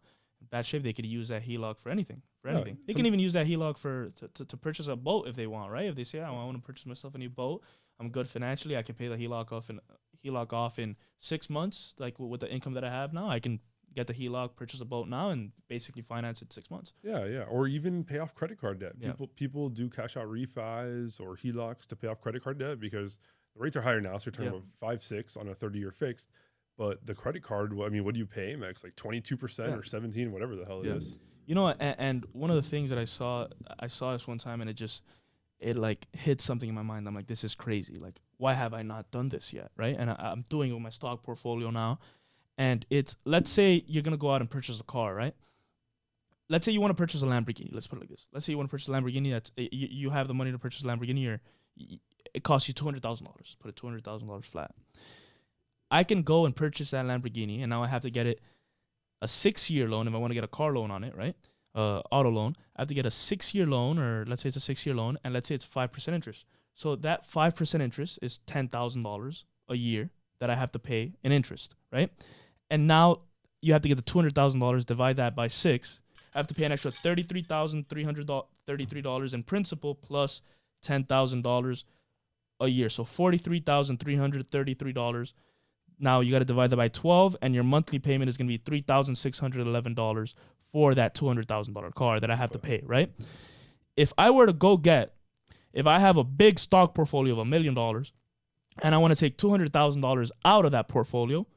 bad shape, they could use that HELOC for anything. They can even use that HELOC to purchase a boat if they want, right? If they say, I want to purchase myself a new boat, I'm good financially, I can pay the HELOC off in 6 months, like with the income that I have now, I can get the HELOC, purchase a boat now, and basically finance it 6 months. Yeah, or even pay off credit card debt. People do cash out refis or HELOCs to pay off credit card debt because the rates are higher now, so you're talking about 5-6 on a 30-year fixed. But the credit card, what do you pay, Max? Like 22% or 17, whatever the hell it is. And one of the things that I saw this one time, and it like hit something in my mind. I'm like, this is crazy. Like, why have I not done this yet, right? And I'm doing it with my stock portfolio now. And let's say you're going to go out and purchase a car, right? Let's say you want to purchase a Lamborghini. Let's put it like this. Let's say you want to purchase a Lamborghini. You have the money to purchase a Lamborghini, or it costs you $200,000. Put it $200,000 flat. I can go and purchase that Lamborghini, and now I have to get it a 6-year loan if I want to get a car loan on it, right? Auto loan. I have to get a 6-year loan, or let's say it's a 6-year loan, and let's say it's 5% interest. So that 5% interest is $10,000 a year that I have to pay in interest, right? And now you have to get the $200,000, divide that by 6. I have to pay an extra $33,333 in principal plus $10,000 a year. So $43,333. Now you got to divide that by 12, and your monthly payment is going to be $3,611 for that $200,000 car that I have to pay, right? If I were to if I have a big stock portfolio of $1 million and I want to take $200,000 out of that portfolio,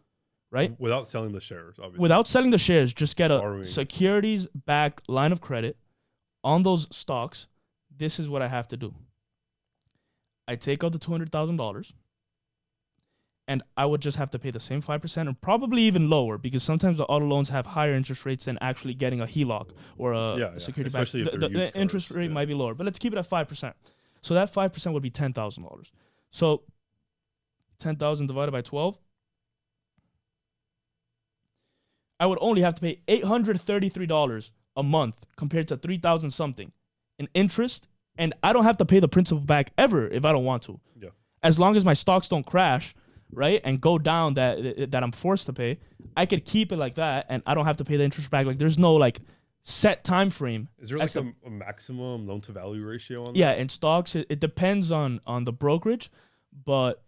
right? Without selling the shares, obviously. Without selling the shares, just get a Borrowing. securities-backed line of credit on those stocks. This is what I have to do. I take out the $200,000 and I would just have to pay the same 5% or probably even lower, because sometimes the auto loans have higher interest rates than actually getting a HELOC or a security back. The interest rate might be lower, but let's keep it at 5%. So that 5% would be $10,000. So 10,000 divided by 12, I would only have to pay $833 a month compared to $3,000 something in interest, and I don't have to pay the principal back ever if I don't want to. Yeah. As long as my stocks don't crash, right, and go down that I'm forced to pay, I could keep it like that, and I don't have to pay the interest back. Like, there's no like set time frame. Is there like a maximum loan to value ratio on that? Yeah, in stocks it depends on the brokerage, but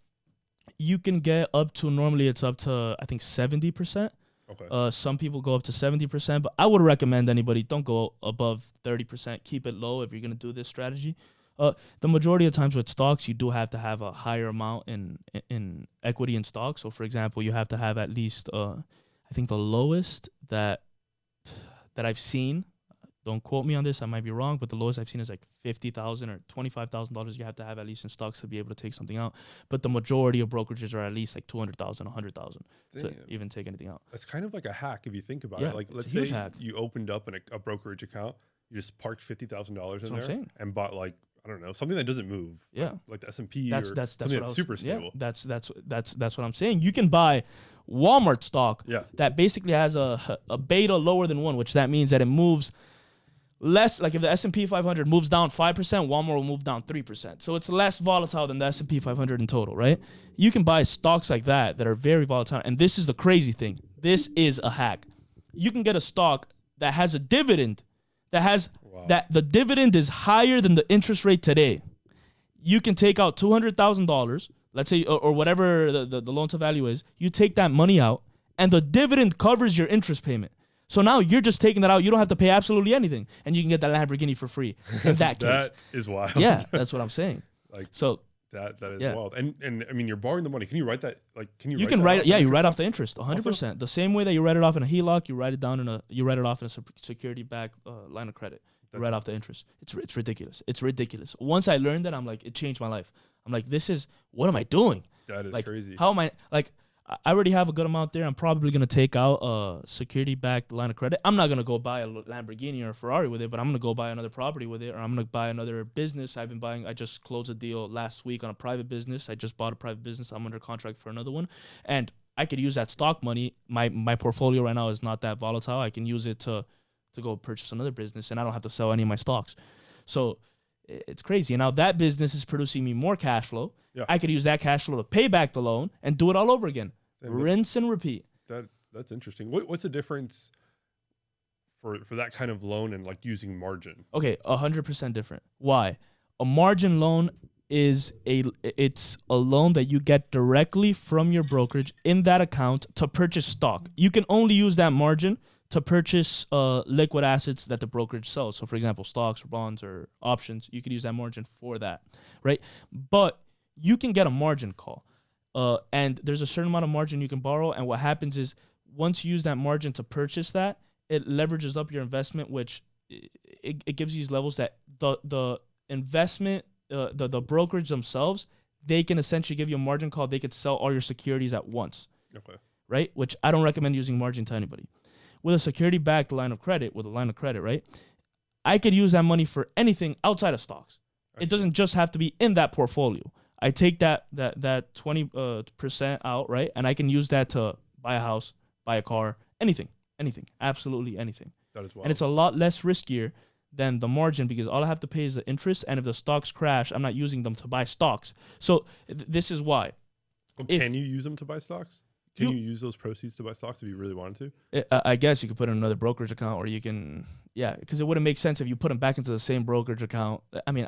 you can get up to, normally it's up to I think 70%. Okay. Some people go up to 70%, but I would recommend anybody don't go above 30%. Keep it low if you're gonna do this strategy. The majority of times with stocks, you do have to have a higher amount in equity in stocks. So, for example, you have to have at least, I think the lowest that I've seen, don't quote me on this, I might be wrong, but the lowest I've seen is like $50,000 or $25,000 you have to have at least in stocks to be able to take something out. But the majority of brokerages are at least like $200,000, $100,000 to even take anything out. That's kind of like a hack if you think about Yeah, it. Like, let's a say hack. you opened up a brokerage account, you just parked $50,000 in there and bought like, I don't know, something that doesn't move. Yeah. Like the S&P That's something that's super stable. Yeah, that's what I'm saying. You can buy Walmart stock that basically has a beta lower than 1, which that means that it moves less. Like if the S&P 500 moves down 5%, Walmart will move down 3%. So it's less volatile than the S&P 500 in total, right? You can buy stocks like that are very volatile. And this is the crazy thing. This is a hack. You can get a stock that has a dividend that has that the dividend is higher than the interest rate today. You can take out $200,000, let's say, or whatever the loan to value is. You take that money out, and the dividend covers your interest payment. So now you're just taking that out. You don't have to pay absolutely anything, and you can get that Lamborghini for free. In that case, that is wild. Yeah, that's what I'm saying. Like so. That is wild. And I mean, you're borrowing the money. Can you write that? Like, can you? You can write it. Yeah, you write off the interest 100%. The same way that you write it off in a HELOC, you write it off in a security-backed line of credit. You write off the interest. It's ridiculous. It's ridiculous. Once I learned that, I'm like, it changed my life. I'm like, what am I doing? That is like, crazy. How am I like? I already have a good amount there. I'm probably going to take out a security-backed line of credit. I'm not going to go buy a Lamborghini or a Ferrari with it, but I'm going to go buy another property with it, or I'm going to buy another business. I've been buying. I just closed a deal last week on a private business. I just bought a private business. I'm under contract for another one. And I could use that stock money. My portfolio right now is not that volatile. I can use it to go purchase another business, and I don't have to sell any of my stocks. So it's crazy. And now that business is producing me more cash flow. Yeah. I could use that cash flow to pay back the loan and do it all over again. Rinse and repeat. That's interesting. What's the difference for that kind of loan and like using margin? Okay, 100% different. Why? A margin loan is it's a loan that you get directly from your brokerage in that account to purchase stock. You can only use that margin to purchase liquid assets that the brokerage sells. So, for example, stocks or bonds or options, you could use that margin for that, right? But you can get a margin call. And there's a certain amount of margin you can borrow. And what happens is once you use that margin to purchase that, it leverages up your investment, which it gives you these levels that the investment, the brokerage themselves, they can essentially give you a margin call. They could sell all your securities at once, right? Which I don't recommend using margin to anybody. With a security-backed line of credit, right, I could use that money for anything outside of stocks. It doesn't just have to be in that portfolio. I take that 20% out, right? And I can use that to buy a house, buy a car, anything, absolutely anything. That is wild. And it's a lot less riskier than the margin because all I have to pay is the interest. And if the stocks crash, I'm not using them to buy stocks. So this is why. Can you use them to buy stocks? Can you use those proceeds to buy stocks if you really wanted to? I guess you could put in another brokerage account, or you can, because it wouldn't make sense if you put them back into the same brokerage account. I mean,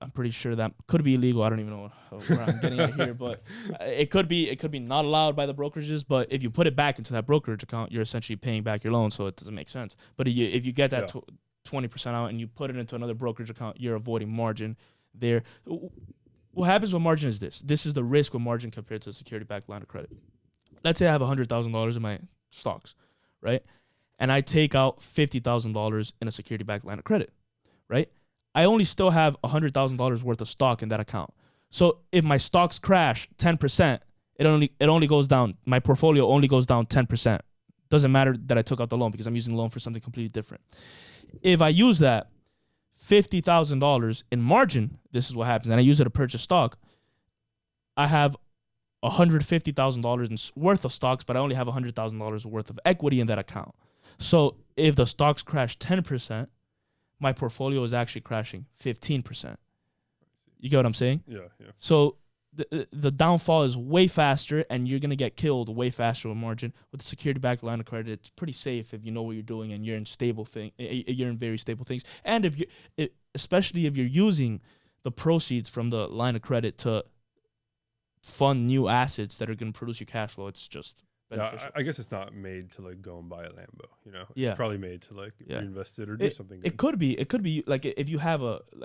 I'm pretty sure that could be illegal. I don't even know where I'm getting at here, but it could be not allowed by the brokerages. But if you put it back into that brokerage account, you're essentially paying back your loan, so it doesn't make sense. But if you get that 20% out and you put it into another brokerage account, you're avoiding margin there. What happens with margin is this. This is the risk with margin compared to a security-backed line of credit. Let's say I have $100,000 in my stocks, right? And I take out $50,000 in a security-backed line of credit, right? I only still have $100,000 worth of stock in that account. So if my stocks crash 10%, it only goes down. My portfolio only goes down 10%. Doesn't matter that I took out the loan because I'm using the loan for something completely different. If I use that $50,000 in margin, this is what happens, and I use it to purchase stock, I have $150,000 worth of stocks, but I only have $100,000 worth of equity in that account. So if the stocks crash 10%, my portfolio is actually crashing 15%. You get what I'm saying? Yeah. So the downfall is way faster, and you're gonna get killed way faster with margin. With the security-backed line of credit, it's pretty safe if you know what you're doing and you're in you're in very stable things. And especially if you're using the proceeds from the line of credit to fund new assets that are going to produce you cash flow, it's just beneficial. I guess it's not made to like go and buy a Lambo, you know. Yeah. It's probably made to like reinvest it or do something good. It could be like if you have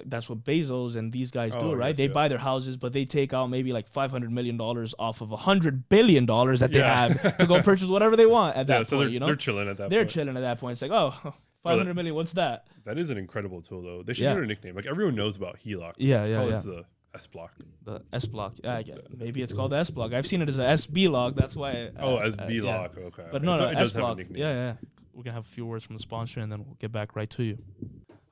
that's what Bezos and these guys do, right? Yes, they buy their houses, but they take out maybe like $500 million off of $100 billion that they have to go purchase whatever they want at that point. They're chilling at that point. They're chilling at that point. It's like, oh, 500 million, what's that? That is an incredible tool though. They should get a nickname. Like everyone knows about HELOC. Yeah. It's the S block. The S block. Yeah, I get it. Maybe it's called the S block. I've seen it as a SB lock. That's why. SB lock. Okay. But no, it does have a nickname. Yeah. We're gonna have a few words from the sponsor, and then we'll get back right to you.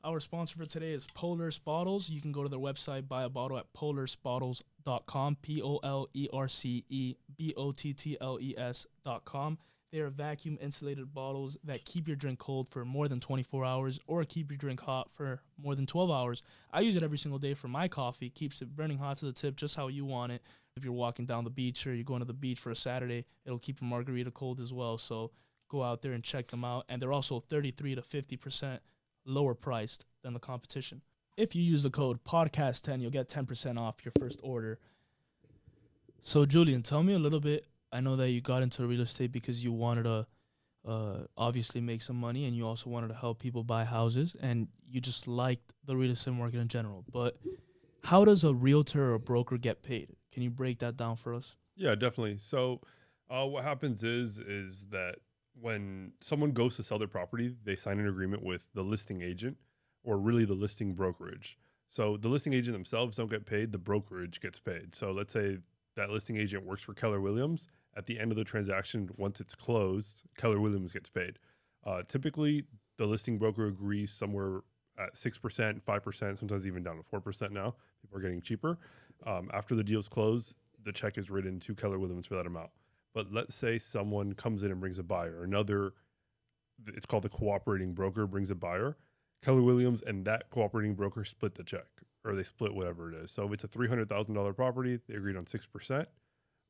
Our sponsor for today is Polar's Bottles. You can go to their website, buy a bottle at polarsbottles.com. POLERCEBOTTLES.com. They are vacuum insulated bottles that keep your drink cold for more than 24 hours or keep your drink hot for more than 12 hours. I use it every single day for my coffee. Keeps it burning hot to the tip, just how you want it. If you're walking down the beach or you're going to the beach for a Saturday, it'll keep your margarita cold as well. So go out there and check them out. And they're also 33 to 50% lower priced than the competition. If you use the code podcast10, you'll get 10% off your first order. So Julian, tell me a little bit. I know that you got into real estate because you wanted to obviously make some money, and you also wanted to help people buy houses, and you just liked the real estate market in general. But how does a realtor or a broker get paid? Can you break that down for us? Yeah, definitely. So what happens is that when someone goes to sell their property, they sign an agreement with the listing agent, or really the listing brokerage. So the listing agent themselves don't get paid, the brokerage gets paid. So let's say that listing agent works for Keller Williams. At the end of the transaction, once it's closed, Keller Williams gets paid. Typically, the listing broker agrees somewhere at 6%, 5%, sometimes even down to 4% now. People are getting cheaper. After the deal's closed, the check is written to Keller Williams for that amount. But let's say someone comes in and brings a buyer. It's called the cooperating broker, brings a buyer. Keller Williams and that cooperating broker split the check, or they split whatever it is. So if it's a $300,000 property, they agreed on 6%.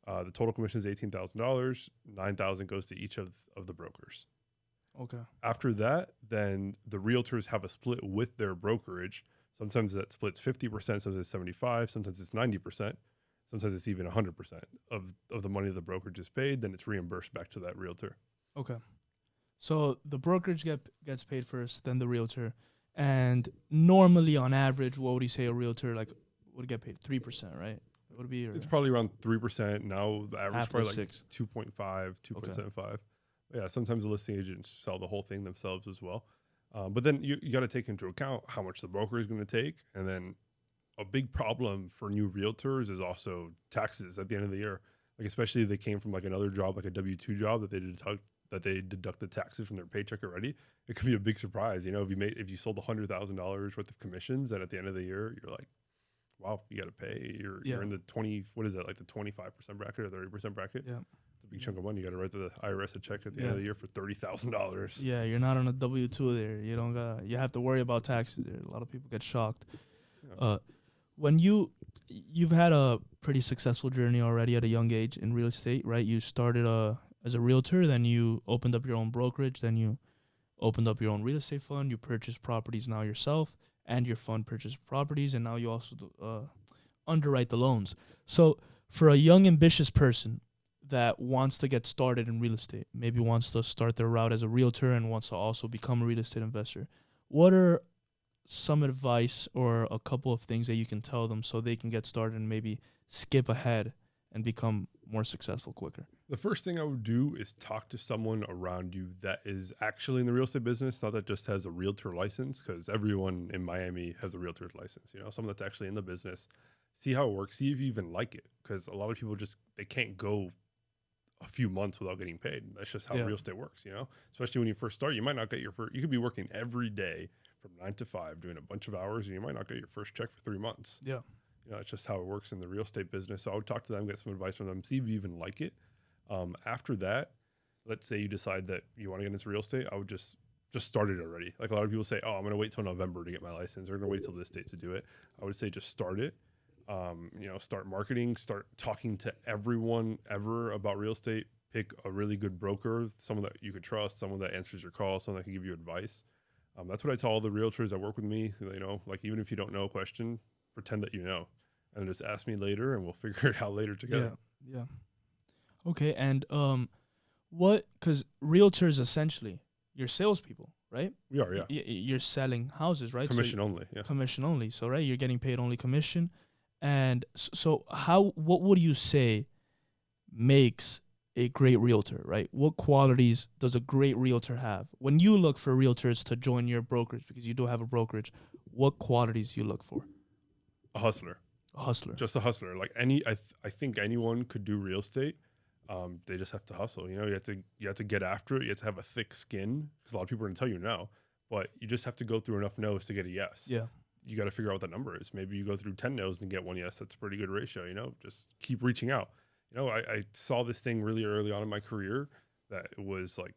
The total commission is $18,000. $9,000 goes to each of the brokers. Okay. After that, then the realtors have a split with their brokerage. Sometimes that splits 50%, sometimes it's 75%, sometimes it's 90%, sometimes it's even 100% of the money the brokerage is paid. Then it's reimbursed back to that realtor. Okay. So the brokerage gets paid first, then the realtor. And normally, on average, what would you say a realtor would get paid? 3%, right? Would it be? Or? It's probably around 3%. Now the average is probably like 2.5, 2.75. Okay. Yeah, sometimes the listing agents sell the whole thing themselves as well. But then you got to take into account how much the broker is going to take. And then a big problem for new realtors is also taxes at the end of the year. Like especially if they came from like another job, like a W-2 job that they deduct the taxes from their paycheck already. It could be a big surprise. You know, if you sold $100,000 worth of commissions, and at the end of the year, you're like, wow, you got to pay. You're in the 20, what is that, like the 25% bracket or 30% bracket? Yeah. It's a big chunk of money. You got to write to the IRS a check at the end of the year for $30,000. Yeah, you're not on a W-2 there. You have to worry about taxes there. A lot of people get shocked. Yeah. when you've had a pretty successful journey already at a young age in real estate, right? You started as a realtor, then you opened up your own brokerage, then you opened up your own real estate fund, you purchased properties now yourself, and your fund purchased properties, and now you also underwrite the loans. So for a young, ambitious person that wants to get started in real estate, maybe wants to start their route as a realtor and wants to also become a real estate investor, what are some advice or a couple of things that you can tell them so they can get started and maybe skip ahead and become more successful quicker? The first thing I would do is talk to someone around you that is actually in the real estate business, not that just has a realtor license, because everyone in Miami has a realtor license, someone that's actually in the business. See how it works, see if you even like it, because a lot of people they can't go a few months without getting paid. That's just how real estate works, especially when you first start. You might not get you could be working every day from 9 to 5 doing a bunch of hours, and you might not get your first check for 3 months. Yeah. It's just how it works in the real estate business. So I would talk to them, get some advice from them, see if you even like it. After that, let's say you decide that you want to get into real estate, I would just start it already. Like a lot of people say, oh, I'm going to wait till November to get my license, or I'm going to wait till this date to do it. I would say just start it. Start marketing, start talking to everyone ever about real estate. Pick a really good broker, someone that you could trust, someone that answers your call, someone that can give you advice. That's what I tell all the realtors that work with me. Like even if you don't know a question, pretend that you know, and just ask me later, and we'll figure it out later together. Yeah. Okay, and because realtors essentially, you're salespeople, right? We are, yeah. You're selling houses, right? Commission only, yeah. Commission only. So, right, you're getting paid only commission. And so what would you say makes a great realtor, right? What qualities does a great realtor have? When you look for realtors to join your brokerage, because you do have a brokerage, what qualities do you look for? A hustler. A hustler. Just a hustler. Like I think anyone could do real estate. They just have to hustle. You have to get after it. You have to have a thick skin, because a lot of people are going to tell you no, but you just have to go through enough no's to get a yes. Yeah. You got to figure out what that number is. Maybe you go through 10 no's and get one yes. That's a pretty good ratio. Just keep reaching out. I saw this thing really early on in my career that it was like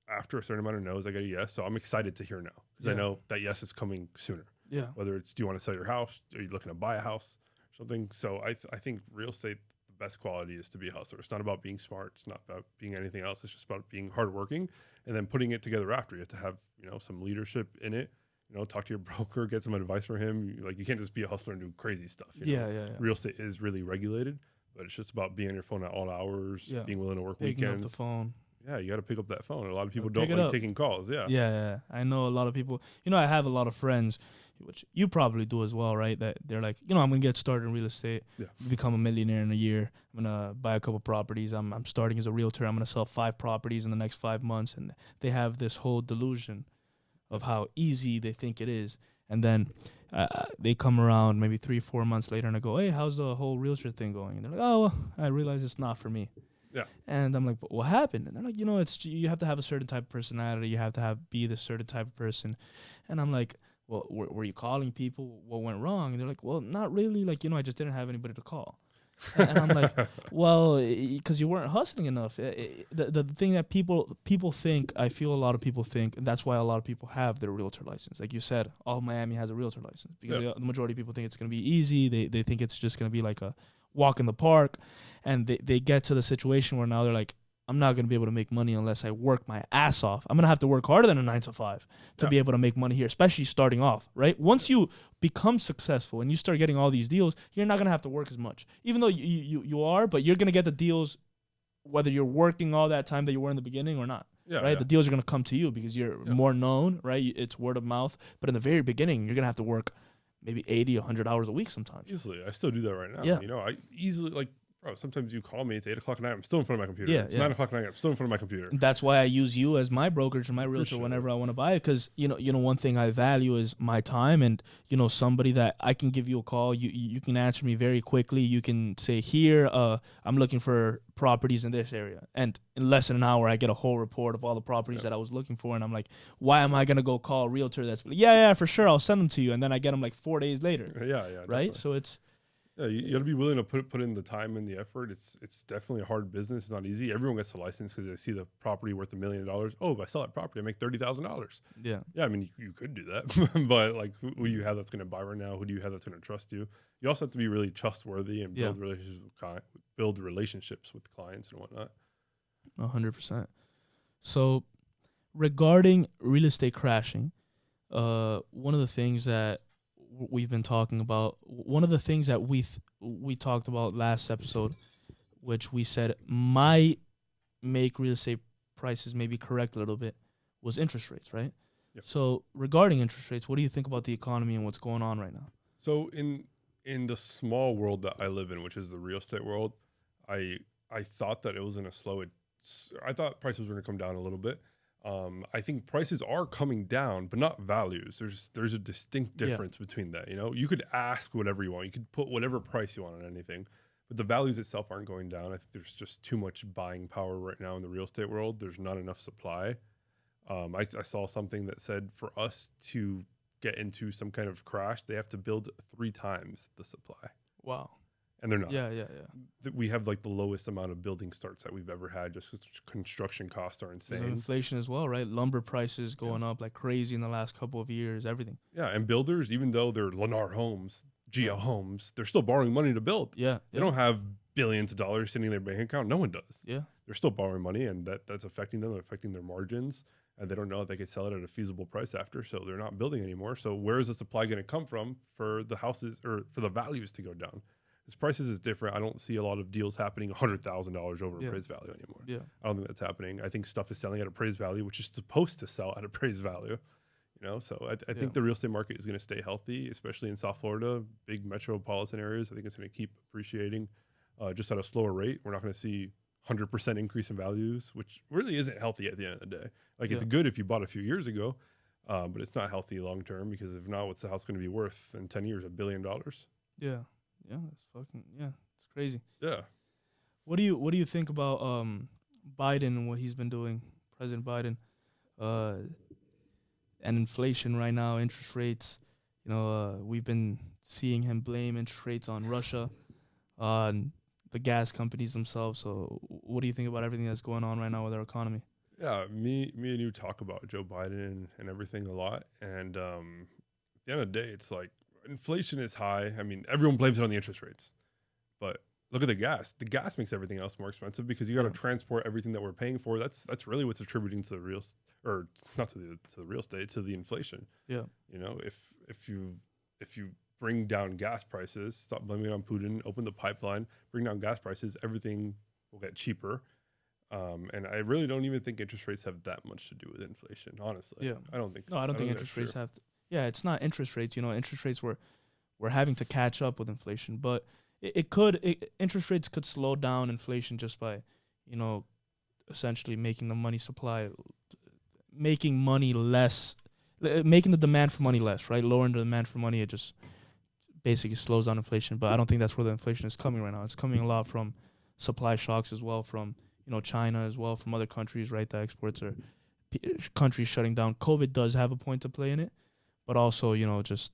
after a certain amount of no's, I get a yes. So I'm excited to hear no, because I know that yes is coming sooner. Yeah. Whether it's, do you want to sell your house? Are you looking to buy a house? Something. So I think real estate, the best quality is to be a hustler. It's not about being smart. It's not about being anything else. It's just about being hardworking and then putting it together after. You have to have, some leadership in it. Talk to your broker, get some advice from him. Like, you can't just be a hustler and do crazy stuff. Yeah. Real estate is really regulated, but it's just about being on your phone at all hours, being willing to work Picking weekends. Up the phone. Yeah, you got to pick up that phone. A lot of people don't like taking calls. Yeah. I know a lot of people. I have a lot of friends, which you probably do as well, right? That they're like, I'm going to get started in real estate, become a millionaire in a year. I'm going to buy a couple properties. I'm starting as a realtor. I'm going to sell 5 properties in the next 5 months. And they have this whole delusion of how easy they think it is. And then they come around maybe 3-4 months later and I go, hey, how's the whole realtor thing going? And they're like, oh, well, I realize it's not for me. Yeah. And I'm like, but what happened? And they're like, it's you have to have a certain type of personality. You have to be this certain type of person. And I'm like, well, were you calling people? What went wrong? And they're like, well, not really. Like, I just didn't have anybody to call. And I'm like, well, because you weren't hustling enough. The thing that people think, I feel a lot of people think, and that's why a lot of people have their realtor license. Like you said, all Miami has a realtor license, because the majority of people think it's going to be easy. They think it's just going to be like a walk in the park. And they get to the situation where now they're like, I'm not going to be able to make money unless I work my ass off. I'm going to have to work harder than a 9 to 5 to be able to make money here, especially starting off, right? Once you become successful and you start getting all these deals, you're not going to have to work as much, even though you are, but you're going to get the deals whether you're working all that time that you were in the beginning or not, right? Yeah. The deals are going to come to you because you're more known, right? It's word of mouth. But in the very beginning, you're going to have to work maybe 80, 100 hours a week sometimes. Easily. I still do that right now. Yeah. I easily, like, sometimes you call me, it's 8 o'clock at night, I'm still in front of my computer. It's 9 o'clock at night, I'm still in front of my computer. That's why I use you as my brokerage and my realtor whenever I want to buy it, because one thing I value is my time, and somebody that I can give you a call, you can answer me very quickly. You can say, here, I'm looking for properties in this area, and in less than an hour I get a whole report of all the properties that I was looking for, and I'm like, why am I gonna go call a realtor that's for sure, I'll send them to you, and then I get them like 4 days later. Yeah, right. Definitely. So it's Yeah, you got to be willing to put in the time and the effort. It's definitely a hard business. It's not easy. Everyone gets the license because they see the property worth $1 million. Oh, if I sell that property, I make $30,000. Yeah. Yeah, I mean, you could do that, but like, who do you have that's going to buy right now? Who do you have that's going to trust you? You also have to be really trustworthy and build relationships build relationships with clients and whatnot. 100%. So, regarding real estate crashing, one of the things that we've been talking about, one of the things that we talked about last episode, which we said might make real estate prices maybe correct a little bit, was interest rates, right? Yep. So regarding interest rates, what do you think about the economy and what's going on right now? So in the small world that I live in, which is the real estate world, I thought that it was going to slow it. I thought prices were going to come down a little bit. I think prices are coming down, but not values. There's a distinct difference between that. You know, you could ask whatever you want. You could put whatever price you want on anything, but the values itself aren't going down. I think there's just too much buying power right now in the real estate world. There's not enough supply. I saw something that said for us to get into some kind of crash, they have to build 3 times the supply. Wow. And they're not. Yeah. We have like the lowest amount of building starts that we've ever had. Just construction costs are insane. There's inflation as well, right? Lumber prices going up like crazy in the last couple of years. Everything. Yeah, and builders, even though they're Lennar Homes, GL Homes, they're still borrowing money to build. Yeah. They don't have billions of dollars sitting in their bank account. No one does. Yeah. They're still borrowing money, and that's affecting them, affecting their margins. And they don't know if they could sell it at a feasible price after, so they're not building anymore. So where is the supply going to come from for the houses or for the values to go down? His prices is different. I don't see a lot of deals happening $100,000 over appraised value anymore. Yeah. I don't think that's happening. I think stuff is selling at appraised value, which is supposed to sell at appraised value. You know, so I think the real estate market is going to stay healthy, especially in South Florida, big metropolitan areas. I think it's going to keep appreciating just at a slower rate. We're not going to see 100% increase in values, which really isn't healthy at the end of the day. Like it's good if you bought a few years ago, but it's not healthy long term because if not, what's the house going to be worth in 10 years? $1 billion. Yeah. Yeah. It's crazy. Yeah. What do you think about Biden and what he's been doing, President Biden, and inflation right now, interest rates? You know, we've been seeing him blame interest rates on Russia, on the gas companies themselves. So what do you think about everything that's going on right now with our economy? Yeah, me and you talk about Joe Biden and everything a lot. And at the end of the day, it's like inflation is high. I mean, everyone blames it on the interest rates. But look at the gas. The gas makes everything else more expensive because you got to transport everything that we're paying for. That's really what's attributing to the real, or not to the real estate, to the inflation. Yeah. You know, if you bring down gas prices, stop blaming it on Putin, open the pipeline, bring down gas prices, everything will get cheaper. And I really don't even think interest rates have that much to do with inflation, honestly. Yeah. I don't think. No, I don't think interest rates have to. Yeah, it's not interest rates. You know, interest rates we're having to catch up with inflation, but interest rates could slow down inflation just by, you know, essentially making the money supply, making money less, making the demand for money less, right? Lowering the demand for money, it just basically slows down inflation. But I don't think that's where the inflation is coming right now. It's coming a lot from supply shocks as well, from, you know, China as well, from other countries, right? The exports are countries shutting down. COVID does have a point to play in it, but also, you know, just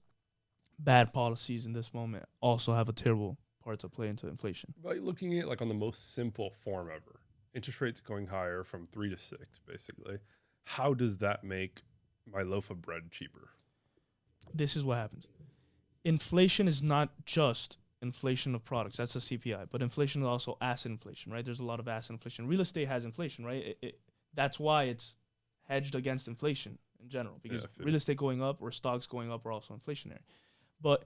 bad policies in this moment also have a terrible part to play into inflation. By looking at it like on the most simple form ever, interest rates going higher from 3 to 6, basically. How does that make my loaf of bread cheaper? This is what happens. Inflation is not just inflation of products. That's a CPI. But inflation is also asset inflation, right? There's a lot of asset inflation. Real estate has inflation, right? That's why it's hedged against inflation in general, because real estate going up or stocks going up are also inflationary. But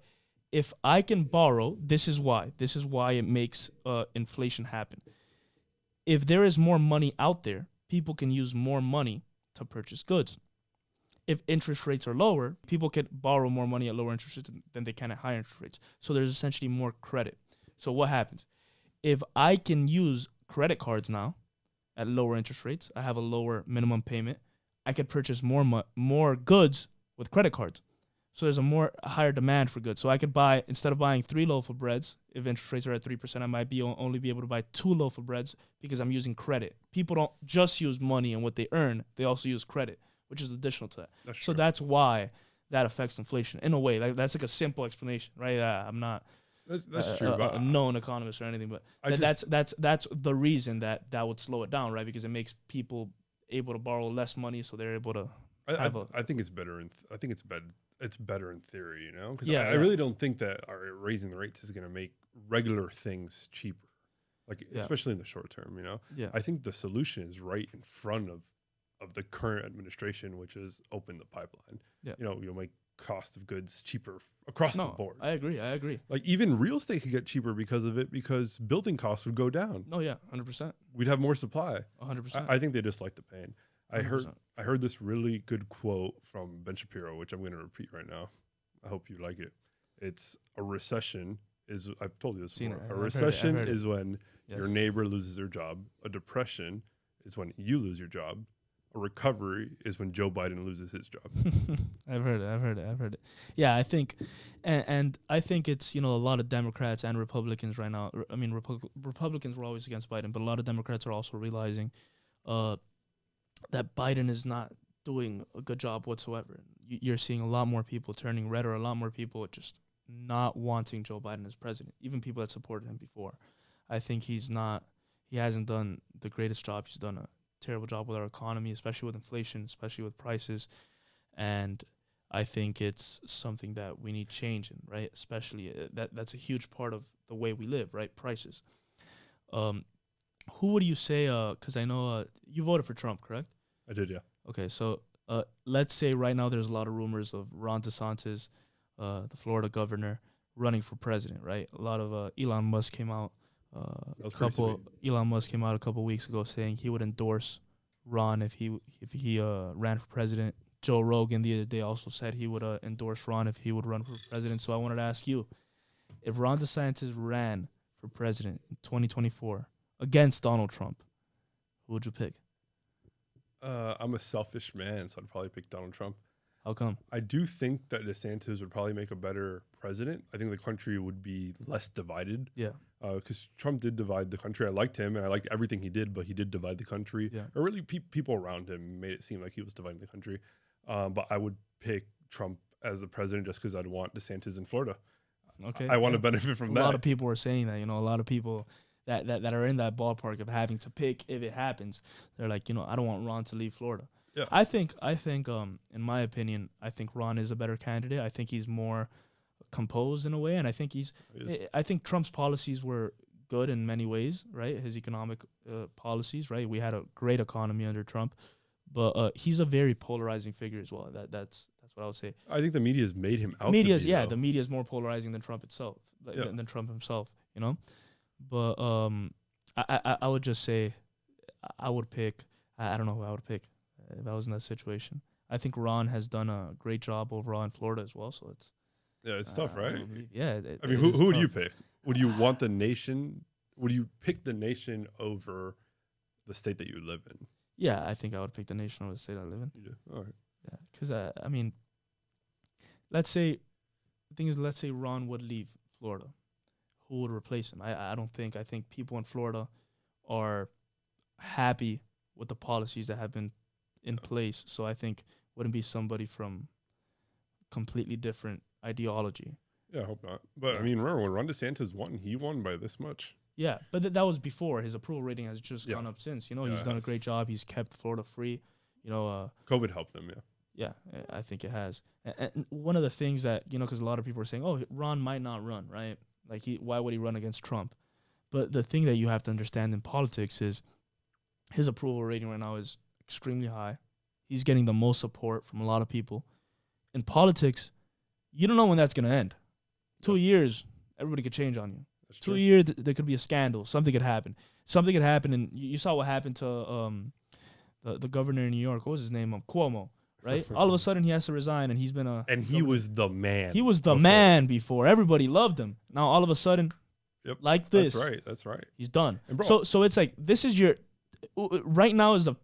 if I can borrow, this is why it makes inflation happen. If there is more money out there, people can use more money to purchase goods. If interest rates are lower, people can borrow more money at lower interest rates than they can at higher interest rates. So there's essentially more credit. So what happens? If I can use credit cards now at lower interest rates, I have a lower minimum payment, I could purchase more goods with credit cards. So there's a higher demand for goods. So I could buy, instead of buying 3 loaf of breads, if interest rates are at 3%, I might only be able to buy 2 loaf of breads because I'm using credit. People don't just use money and what they earn, they also use credit, which is additional to that. So that's why that affects inflation in a way. Like that's like a simple explanation, right? I'm not That's true. A known economist or anything, but that's the reason that would slow it down, right? Because it makes people able to borrow less money, so they're able to. I think it's better. I think it's better. It's better in theory, you know, because I really don't think that raising the rates is going to make regular things cheaper, like especially in the short term, you know. Yeah. I think the solution is right in front of the current administration, which is open the pipeline. Yeah. You know, you'll make cost of goods cheaper across the board. I agree. Like even real estate could get cheaper because of it, because building costs would go down. No, yeah, 100%. We'd have more supply. 100%. I think they just like the pain. 100%. I heard this really good quote from Ben Shapiro, which I'm going to repeat right now. I hope you like it. It's a recession is, I've told you this before. A recession is when your neighbor loses their job. A depression is when you lose your job. A recovery is when Joe Biden loses his job. I've heard it. Yeah, I think, and I think it's, you know, a lot of Democrats and Republicans right now. I mean, Republicans were always against Biden, but a lot of Democrats are also realizing that Biden is not doing a good job whatsoever. You're seeing a lot more people turning red, or a lot more people just not wanting Joe Biden as president, even people that supported him before. I think he hasn't done the greatest job. He's done a terrible job with our economy, especially with inflation, especially with prices. And I think it's something that we need change in, right? Especially that's a huge part of the way we live, right? Prices. Who would you say, because I know you voted for Trump, correct? I did, yeah. Okay, so let's say right now there's a lot of rumors of Ron DeSantis, the Florida governor, running for president, right? A lot of Elon Musk came out. Elon Musk came out a couple weeks ago saying he would endorse Ron if he ran for president. Joe Rogan the other day also said he would endorse Ron if he would run for president. So I wanted to ask you, if Ron DeSantis ran for president in 2024 against Donald Trump, who would you pick? I'm a selfish man, so I'd probably pick Donald Trump. How come? I do think that DeSantis would probably make a better president. I think the country would be less divided. Yeah. Because Trump did divide the country. I liked him, and I liked everything he did, but he did divide the country. Yeah. Or really, people around him made it seem like he was dividing the country. But I would pick Trump as the president just because I'd want DeSantis in Florida. Okay. I want to benefit from that. A lot of people are saying that. You know, a lot of people that are in that ballpark of having to pick if it happens. They're like, you know, I don't want Ron to leave Florida. Yeah. I think, in my opinion, I think Ron is a better candidate. I think he's more composed in a way, and I think I think Trump's policies were good in many ways, right? His economic policies, right? We had a great economy under Trump, but he's a very polarizing figure as well. That's what I would say. I think the media's made him out. The media is more polarizing than Trump itself, than Trump himself, you know. But I would just say I would pick. I don't know who I would pick if I was in that situation. I think Ron has done a great job overall in Florida as well. So it's tough, right? I mean, who would you pick? Would you want the nation? Would you pick the nation over the state that you live in? Yeah, I think I would pick the nation over the state I live in. You do? All right. Yeah, because I mean, let's say Ron would leave Florida. Who would replace him? I think people in Florida are happy with the policies that have been in place. So I think wouldn't be somebody from completely different ideology. Yeah, I hope not. But I mean, remember when Ron DeSantis won, he won by this much. Yeah, but that was before. His approval rating has just gone up since. You know, he's done a great job. He's kept Florida free. You know, COVID helped him. Yeah, I think it has. And one of the things that, you know, because a lot of people are saying, oh, Ron might not run, right? Like, why would he run against Trump? But the thing that you have to understand in politics is his approval rating right now is extremely high. He's getting the most support from a lot of people. In politics, you don't know when that's going to end. 2 years, everybody could change on you. That's 2 true. years, there could be a scandal. Something could happen. And you saw what happened to the governor in New York. What was his name? Cuomo, right? All of a sudden, he has to resign, and he's been he was the man. He was the man before. Everybody loved him. Now, all of a sudden, like this. That's right. He's done. And bro, so it's like, this is right now is the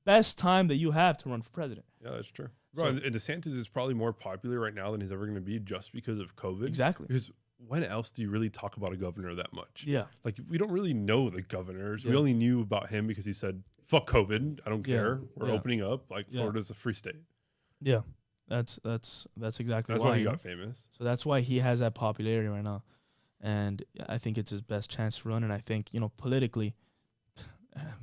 best time that you have to run for president. Yeah, that's true. Bro, and DeSantis is probably more popular right now than he's ever going to be just because of COVID. Exactly. Because when else do you really talk about a governor that much? Yeah. Like, we don't really know the governors. Yeah. We only knew about him because he said, fuck COVID. I don't care. We're opening up. Like, Florida's a free state. Yeah. That's exactly why he got famous. So that's why he has that popularity right now. and I think it's his best chance to run. And I think, politically,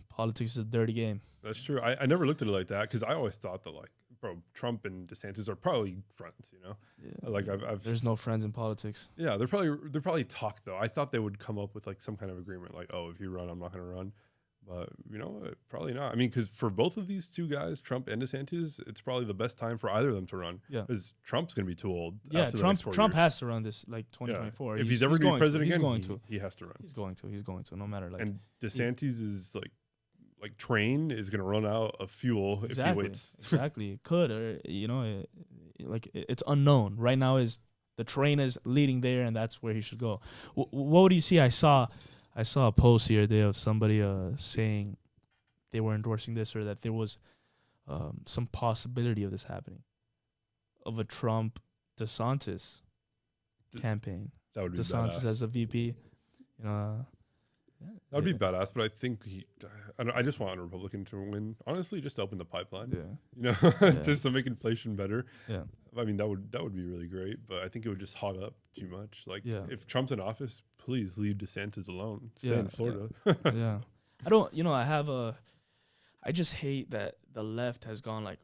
politics is a dirty game. That's true. I never looked at it like that because I always thought that like, bro, Trump and DeSantis are probably friends. Yeah. Like I've There's no friends in politics. Yeah, they're probably talk though. I thought they would come up with like some kind of agreement, like, oh, if you run, I'm not going to run. But probably not. I mean, because for both of these two guys, Trump and DeSantis, it's probably the best time for either of them to run. Yeah, because Trump's going to be too old. Yeah, after Trump the next 4 Trump years. has to run this like 2024. Yeah. If he's ever going to be president again, he has to run. He's going to, no matter like. And DeSantis is like train is going to run out of fuel if he waits. Exactly, it could, or it's unknown right now. Is the train is leading there, and that's where he should go. What do you see? I saw a post the other day of somebody saying they were endorsing this, or that there was some possibility of this happening, of a Trump DeSantis campaign. That would be DeSantis badass. as a VP. That would be badass, but I think I just want a Republican to win. Honestly, just to open the pipeline. Yeah. Just to make inflation better. Yeah. I mean, that would be really great, but I think it would just hog up too much. Like, if Trump's in office, please leave DeSantis alone. Stay in Florida. Yeah. I just hate that the left has gone like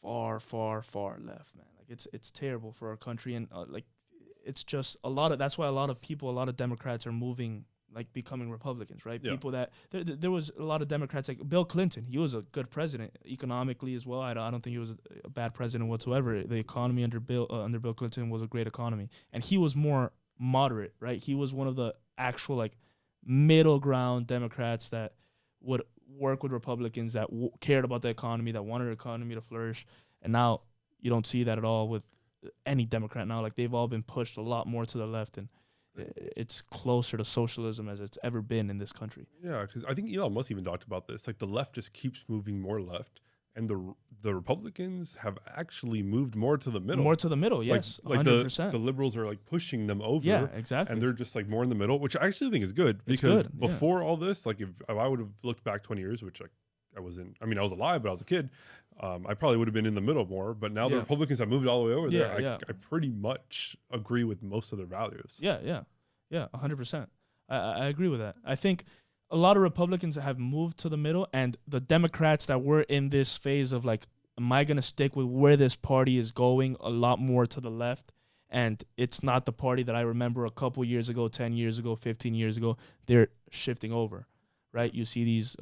far, far, far left, man. Like it's terrible for our country, and it's just that's why a lot of Democrats are moving, like becoming Republicans, right? Yeah. People that there was a lot of Democrats, like Bill Clinton. He was a good president economically as well. I don't think he was a bad president whatsoever. The economy under Bill Clinton was a great economy, and he was more moderate, right? He was one of the actual like middle ground Democrats that would work with Republicans that cared about the economy, that wanted the economy to flourish. And now you don't see that at all with any Democrat now. Like, they've all been pushed a lot more to the left, and it's closer to socialism as it's ever been in this country. Yeah, because I think Elon Musk even talked about this. Like, the left just keeps moving more left, and the Republicans have actually moved more to the middle. More to the middle, yes, like 100%. The liberals are like pushing them over. Yeah, exactly. And they're just like more in the middle, which I actually think is good, because before all this, like if I would have looked back 20 years, which I wasn't. I mean, I was alive, but I was a kid. I probably would have been in the middle more. But now the Republicans have moved all the way over there. I pretty much agree with most of their values. Yeah, 100%. I agree with that. I think a lot of Republicans have moved to the middle, and the Democrats that were in this phase of like, am I going to stick with where this party is going, a lot more to the left? And it's not the party that I remember a couple years ago, 10 years ago, 15 years ago. They're shifting over, right? You see these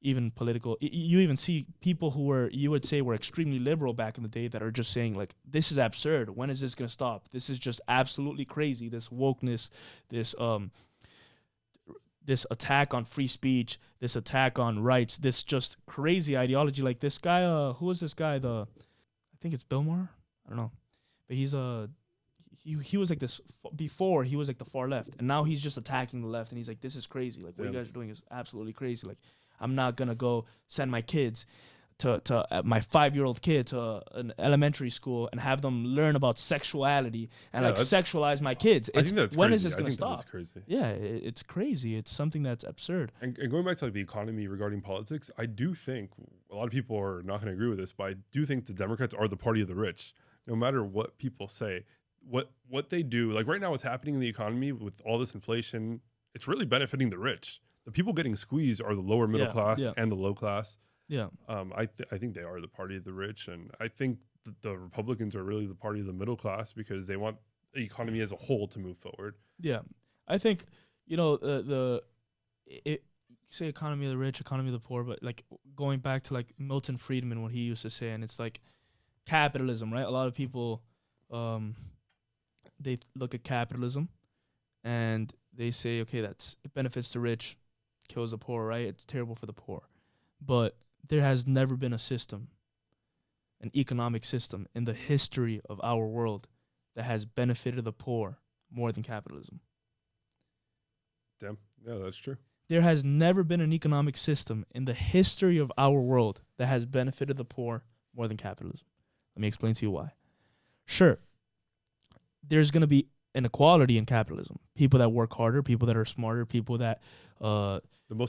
even political, you even see people who you would say were extremely liberal back in the day that are just saying like, this is absurd. When is this going to stop? This is just absolutely crazy. This wokeness, this attack on free speech, this attack on rights, this just crazy ideology. Like this guy, who was this guy? I think it's Bill Maher. I don't know, but he's he was like this before. He was like the far left, and now he's just attacking the left. And he's like, this is crazy. Like what you guys are doing is absolutely crazy. Like I'm not gonna go send my kids to my 5-year-old kid to an elementary school and have them learn about sexuality and sexualize my kids. I think that's when crazy. is this going to stop? That is crazy. Yeah, it's crazy. It's something that's absurd. And going back to like the economy regarding politics, I do think a lot of people are not going to agree with this, but I do think the Democrats are the party of the rich. No matter what people say, what they do, like right now, what's happening in the economy with all this inflation, it's really benefiting the rich. The people getting squeezed are the lower middle class and the low class. Yeah, I think they are the party of the rich, and I think the Republicans are really the party of the middle class because they want the economy as a whole to move forward. Yeah, I think you say economy of the rich, economy of the poor, but like going back to like Milton Friedman, what he used to say, and it's like capitalism, right? A lot of people they look at capitalism and they say, okay, it benefits the rich, kills the poor, right? It's terrible for the poor, but there has never been a system, an economic system in the history of our world that has benefited the poor more than capitalism. Damn. Yeah, that's true. There has never been an economic system in the history of our world that has benefited the poor more than capitalism. Let me explain to you why. Sure, there's going to be inequality in capitalism. People that work harder, people that are smarter, people that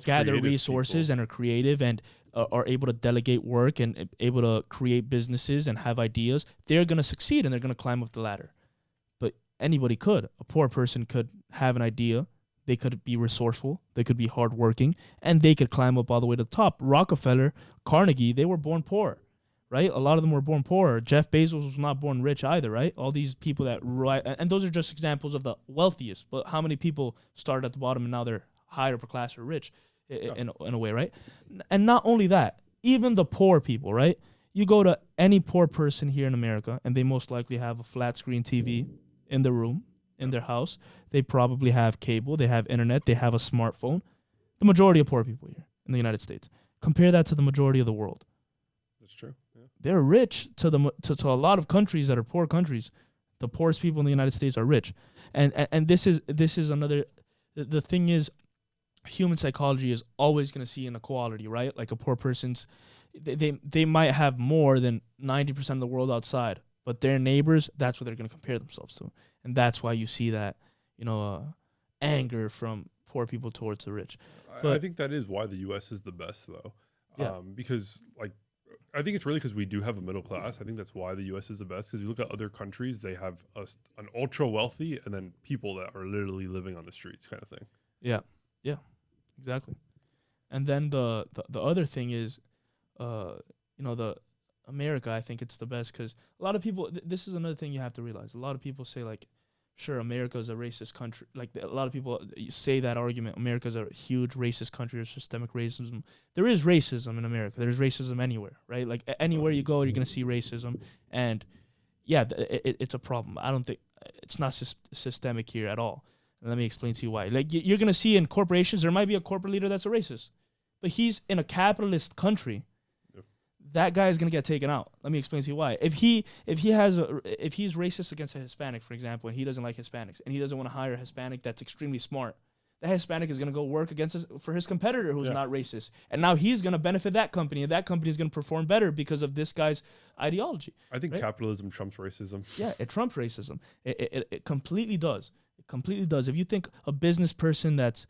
gather resources people. And are creative and are able to delegate work and able to create businesses and have ideas, they're going to succeed and they're going to climb up the ladder. But anybody could. A poor person could have an idea. They could be resourceful. They could be hardworking, and they could climb up all the way to the top. Rockefeller, Carnegie, they were born poor, right? A lot of them were born poor. Jeff Bezos was not born rich either, right? All these people and those are just examples of the wealthiest. But how many people started at the bottom and now they're higher upper class or rich in a way, right? And not only that, even the poor people, right? You go to any poor person here in America, and they most likely have a flat screen TV in their room, in their house. They probably have cable, they have internet, they have a smartphone. The majority of poor people here in the United States. Compare that to the majority of the world. That's true. Yeah. They're rich to a lot of countries that are poor countries. The poorest people in the United States are rich. And this is another, the thing is, human psychology is always going to see inequality, right? Like a poor person's, they might have more than 90% of the world outside, but their neighbors, that's what they're going to compare themselves to. And that's why you see that, anger from poor people towards the rich. But I think that is why the U.S. is the best, though. Yeah. Because, I think it's really because we do have a middle class. I think that's why the U.S. is the best. Because you look at other countries, they have an ultra wealthy and then people that are literally living on the streets kind of thing. Yeah, exactly. And then the other thing is, the America, I think it's the best because a lot of people, this is another thing you have to realize. A lot of people say, like, sure, America is a racist country. Like, a lot of people say that argument, America is a huge racist country or systemic racism. There is racism in America. There's racism anywhere, right? Like, anywhere you go, you're going to see racism. And, yeah, it's a problem. I don't think, it's not systemic here at all. And let me explain to you why. Like, you're going to see in corporations, there might be a corporate leader that's a racist. But he's in a capitalist country. That guy is gonna get taken out. Let me explain to you why. If he's racist against a Hispanic, for example, and he doesn't like Hispanics, and he doesn't want to hire a Hispanic that's extremely smart, that Hispanic is gonna go work for his competitor who's not racist, and now he's gonna benefit that company, and that company is gonna perform better because of this guy's ideology. I think capitalism trumps racism. Yeah, it trumps racism. It completely does. It completely does. If you think a business person that's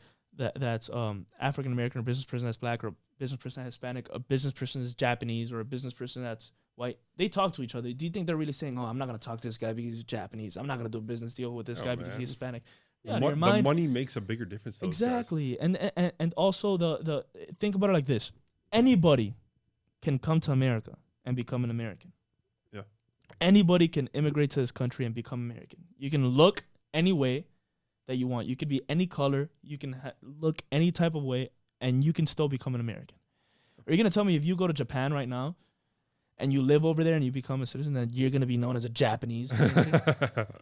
African American, or a business person that's black, or a business person that's Hispanic, a business person that's Japanese, or a business person that's white, they talk to each other. Do you think they're really saying, "Oh, I'm not going to talk to this guy because he's Japanese. I'm not going to do a business deal with this guy because he's Hispanic"? Yeah, the money makes a bigger difference. Exactly, and also the think about it like this: anybody can come to America and become an American. Yeah, anybody can immigrate to this country and become American. You can look any way that you want. You could be any color. You can look any type of way, and you can still become an American. Are you going to tell me if you go to Japan right now and you live over there and you become a citizen, that you're going to be known as a Japanese?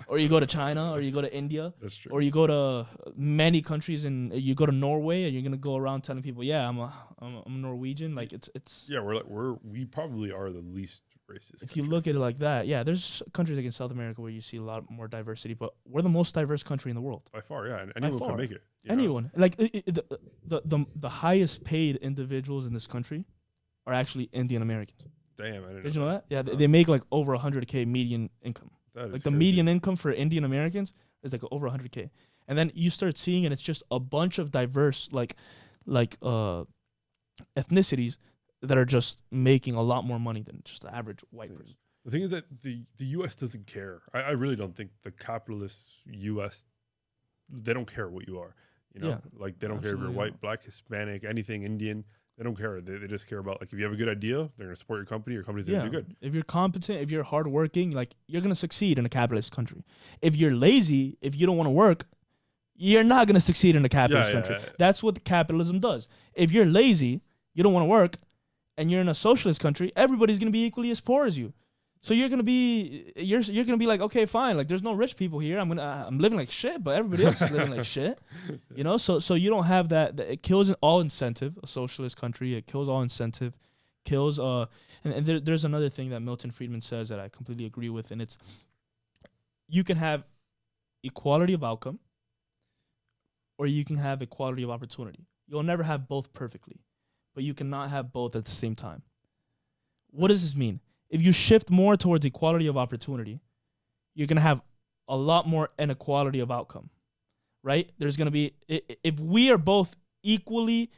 Or you go to China, or you go to India, That's true. Or you go to many countries, and you go to Norway, and you're going to go around telling people, yeah, I'm Norwegian. Like, it's yeah, we probably are the least racist. If you look at it like that, yeah, there's countries like in South America where you see a lot more diversity, but we're the most diverse country in the world. By far, yeah, and anyone can make it. Anyone. Like, the highest paid individuals in this country are actually Indian Americans. Damn, I didn't Did you know that? Yeah, they make like over 100K median income. That is like the median income for Indian Americans is like over 100K. And then you start seeing, and it's just a bunch of diverse ethnicities that are just making a lot more money than just the average white person. The thing is that the U.S. doesn't care. I really don't think the capitalist U.S., they don't care what you are. Like, they don't care if you're white, black, Hispanic, anything, Indian. They don't care. They just care about, like, if you have a good idea, they're going to support your company. Your company's going to do good. If you're competent, if you're hardworking, like, you're going to succeed in a capitalist country. If you're lazy, if you don't want to work, you're not going to succeed in a capitalist country. Yeah. That's what capitalism does. If you're lazy, you don't want to work, and you're in a socialist country, everybody's going to be equally as poor as you. So you're gonna be like, okay, fine, like, there's no rich people here. I'm living like shit, but everybody else is living like shit. So you don't have that. It kills all incentive. A socialist country, it kills all incentive, kills and there's another thing that Milton Friedman says that I completely agree with, and it's, you can have equality of outcome, or you can have equality of opportunity. You'll never have both perfectly, but you cannot have both at the same time. What does this mean? If you shift more towards equality of opportunity, you're going to have a lot more inequality of outcome, right? There's going to be, if we are both equally,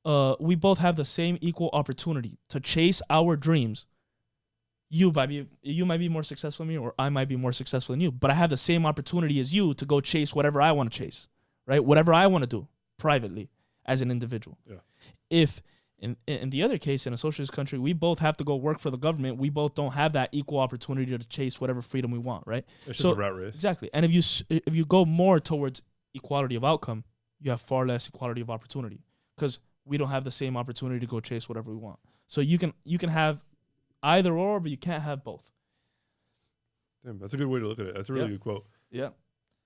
we both have the same equal opportunity to chase our dreams, you might be more successful than me, or I might be more successful than you, but I have the same opportunity as you to go chase whatever I want to chase, right? Whatever I want to do privately as an individual. Yeah. If in the other case, in a socialist country, we both have to go work for the government. We both don't have that equal opportunity to chase whatever freedom we want, right? It's just a rat race. Exactly. And if you go more towards equality of outcome, you have far less equality of opportunity, because we don't have the same opportunity to go chase whatever we want. So you can have either or, but you can't have both. Damn, that's a good way to look at it. That's a really good quote. Yeah.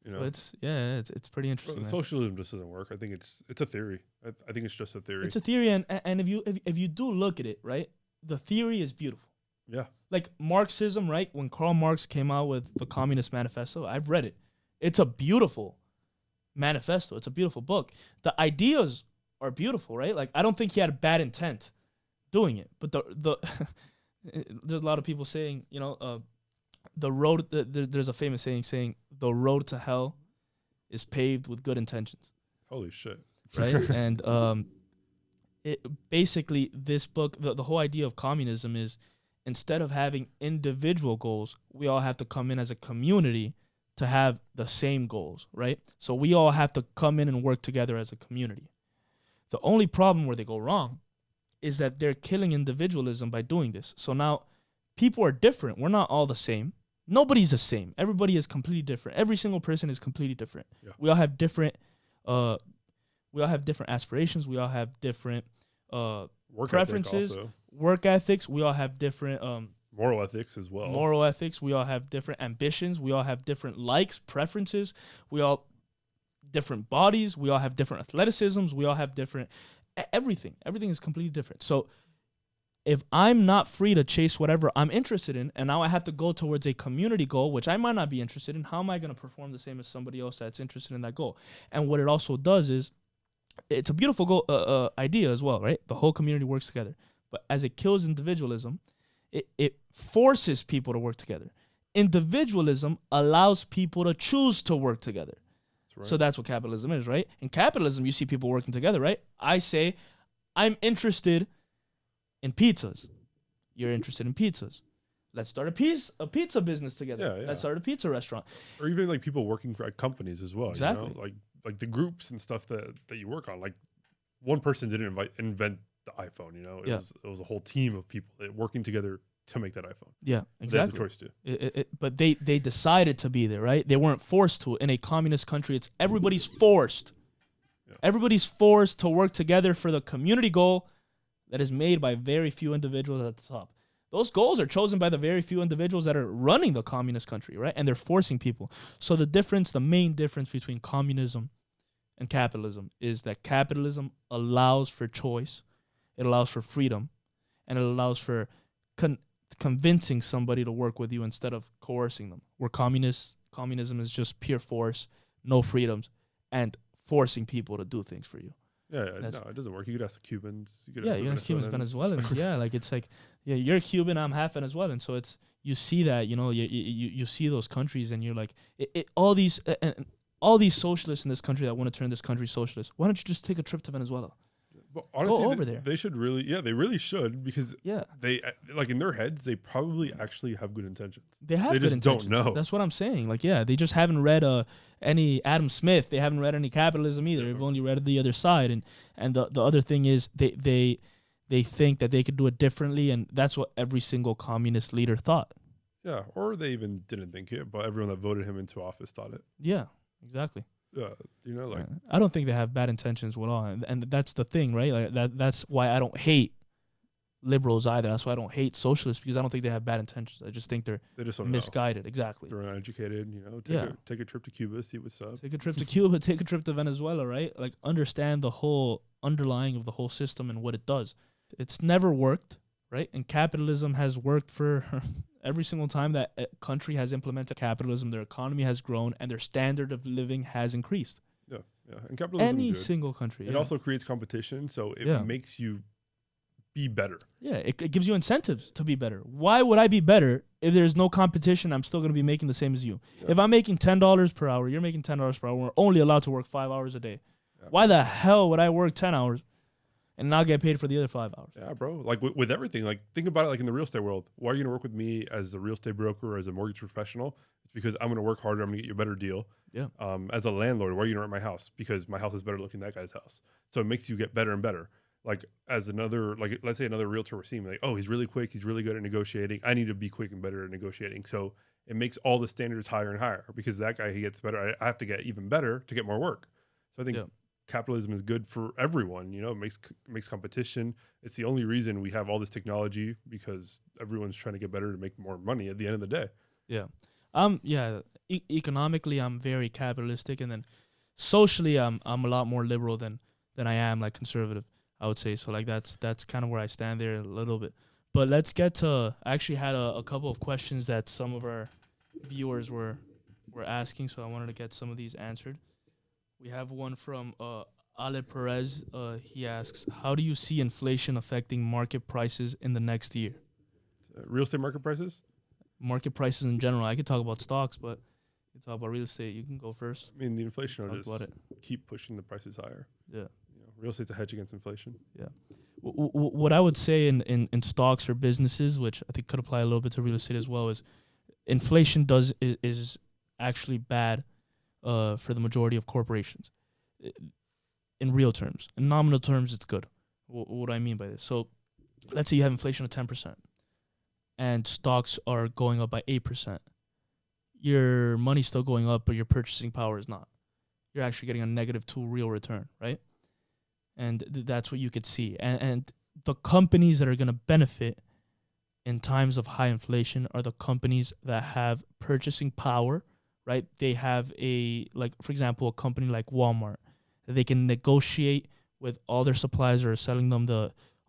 You know, So it's pretty interesting. Socialism just doesn't work. I think it's a theory. I think it's just a theory. It's a theory, and if you do look at it, right, the theory is beautiful. Yeah. Like Marxism, right? When Karl Marx came out with the Communist Manifesto, I've read it. It's a beautiful manifesto. It's a beautiful book. The ideas are beautiful, right? Like, I don't think he had a bad intent doing it, but the there's a lot of people saying, you know, there's a famous saying the road to hell is paved with good intentions. Holy shit. Right? And basically this book, the whole idea of communism is, instead of having individual goals, we all have to come in as a community to have the same goals, right? So we all have to come in and work together as a community. The only problem where they go wrong is that they're killing individualism by doing this. So now people are different. We're not all the same. Nobody's the same. Everybody is completely different. Every single person is completely different. Yeah. We all have different aspirations. We all have different preferences, work ethics. We all have different moral ethics as well. Moral ethics. We all have different ambitions. We all have different likes, preferences. We all different bodies. We all have different athleticisms. We all have different everything. Everything is completely different. So if I'm not free to chase whatever I'm interested in, and now I have to go towards a community goal, which I might not be interested in, how am I going to perform the same as somebody else that's interested in that goal? And what it also does is, it's a beautiful goal, idea as well, right? The whole community works together. But as it kills individualism, it forces people to work together. Individualism allows people to choose to work together. That's right. So that's what capitalism is, right? In capitalism, you see people working together, right? I say, I'm interested in pizzas. You're interested in pizzas. Let's start a pizza business together. Yeah. Let's start a pizza restaurant. Or even like people working for companies as well. Exactly. You know? Like the groups and stuff that you work on. Like one person didn't invent the iPhone. You know, it was a whole team of people working together to make that iPhone. Yeah, exactly. They had the choice to. But they decided to be there, right? They weren't forced to. In a communist country, it's everybody's forced. Yeah. Everybody's forced to work together for the community goal that is made by very few individuals at the top. Those goals are chosen by the very few individuals that are running the communist country, right? And they're forcing people. So the main difference between communism and capitalism is that capitalism allows for choice, it allows for freedom, and it allows for convincing somebody to work with you instead of coercing them. Where communism is just pure force, no freedoms, and forcing people to do things for you. Yeah, no, it doesn't work. You could ask the Cubans. You could ask Cubans, Venezuelans. Yeah, like it's like, yeah, you're Cuban, I'm half Venezuelan. So it's, you see that, you know, you see those countries, and you're like, all these socialists in this country that want to turn this country socialist. Why don't you just take a trip to Venezuela? But honestly, go over there. They should really, they really should, because they like in their heads, they probably actually have good intentions. They just intentions. Don't know. That's what I'm saying. Like, they just haven't read any Adam Smith. They haven't read any capitalism either. They've only read the other side. And the other thing is they think that they could do it differently, and that's what every single communist leader thought. Yeah, or they even didn't think it, but everyone that voted him into office thought it. Yeah, exactly. Yeah, you know, like I don't think they have bad intentions at all, and that's the thing, right? Like that's why I don't hate liberals either. That's why I don't hate socialists, because I don't think they have bad intentions. I just think they're just misguided. Know. Exactly. They're uneducated. You know, take a trip to Cuba, see what's up. Take a trip to Cuba. Take a trip to Venezuela. Right? Like, understand the whole underlying of the whole system and what it does. It's never worked, right? And capitalism has worked for every single time that a country has implemented capitalism, their economy has grown and their standard of living has increased. Yeah. And capitalism any is good. Single country. It also creates competition, so it makes you be better. Yeah, it gives you incentives to be better. Why would I be better if there's no competition? I'm still going to be making the same as you. Yeah. If I'm making $10 per hour, you're making $10 per hour, we're only allowed to work 5 hours a day. Yeah. Why the hell would I work 10 hours and not get paid for the other 5 hours. Yeah, bro. Like with everything, like think about it like in the real estate world. Why are you going to work with me as a real estate broker or as a mortgage professional? It's because I'm going to work harder. I'm going to get you a better deal. Yeah. As a landlord, why are you going to rent my house? Because my house is better looking than that guy's house. So it makes you get better and better. Like as another, like let's say another realtor we're seeing, like, oh, he's really quick. He's really good at negotiating. I need to be quick and better at negotiating. So it makes all the standards higher and higher because that guy, he gets better. I have to get even better to get more work. So I think capitalism is good for everyone. You know, it makes competition. It's the only reason we have all this technology because everyone's trying to get better to make more money at the end of the day. Yeah. Economically, I'm very capitalistic, and then socially, I'm a lot more liberal than I am like conservative, I would say. So like that's kind of where I stand there a little bit. But let's get to. I actually had a couple of questions that some of our viewers were asking, so I wanted to get some of these answered. We have one from Ale Perez. He asks, "How do you see inflation affecting market prices in the next year?" Real estate market prices? Market prices in general. I could talk about stocks, but you talk about real estate. You can go first. I mean, the inflation will Talk about just keep pushing the prices higher. Yeah. You know, real estate's a hedge against inflation. Yeah. What I would say in stocks or businesses, which I think could apply a little bit to real estate as well, is inflation is actually bad for the majority of corporations. In real terms. In nominal terms, it's good. What do I mean by this? So let's say you have inflation of 10% and stocks are going up by 8%. Your money's still going up, but your purchasing power is not. You're actually getting a -2 real return, right? And that's what you could see. And the companies that are going to benefit in times of high inflation are the companies that have purchasing power, right? They have for example, a company like Walmart. They can negotiate with all their suppliers that are selling them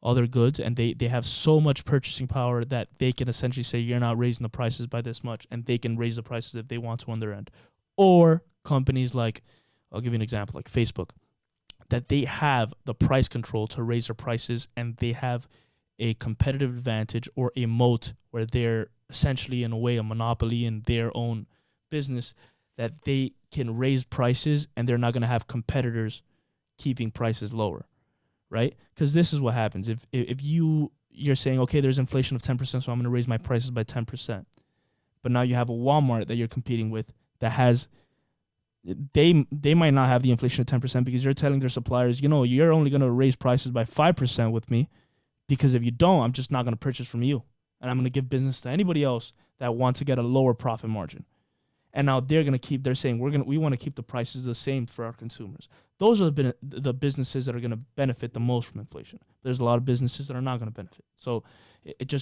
all their goods, and they have so much purchasing power that they can essentially say, you're not raising the prices by this much, and they can raise the prices if they want to on their end. Or companies like, I'll give you an example, like Facebook, that they have the price control to raise their prices, and they have a competitive advantage or a moat where they're essentially, in a way, a monopoly in their own business, that they can raise prices and they're not going to have competitors keeping prices lower, right? Because this is what happens. If you're saying, okay, there's inflation of 10%, so I'm going to raise my prices by 10%. But now you have a Walmart that you're competing with that has, they might not have the inflation of 10% because you're telling their suppliers, you're only going to raise prices by 5% with me, because if you don't, I'm just not going to purchase from you. And I'm going to give business to anybody else that wants to get a lower profit margin. And now they're saying we want to keep the prices the same for our consumers. Those are the businesses that are going to benefit the most from inflation. There's a lot of businesses that are not going to benefit. So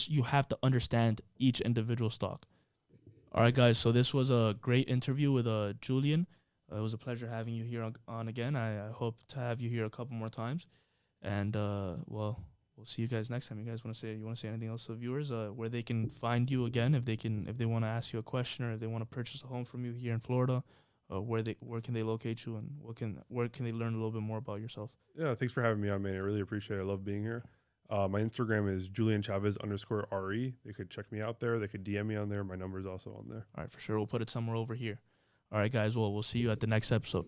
you have to understand each individual stock. All right, guys. So this was a great interview with Julian. It was a pleasure having you here on again. I hope to have you here a couple more times. And we'll see you guys next time. You guys want to say anything else to the viewers? Where they can find you again if they want to ask you a question, or if they want to purchase a home from you here in Florida, where can they locate you, and where can they learn a little bit more about yourself? Yeah, thanks for having me on, man. I really appreciate it. I love being here. My Instagram is Julian Chavez _RE. They could check me out there. They could DM me on there. My number is also on there. All right, for sure. We'll put it somewhere over here. All right, guys. Well, we'll see you at the next episode.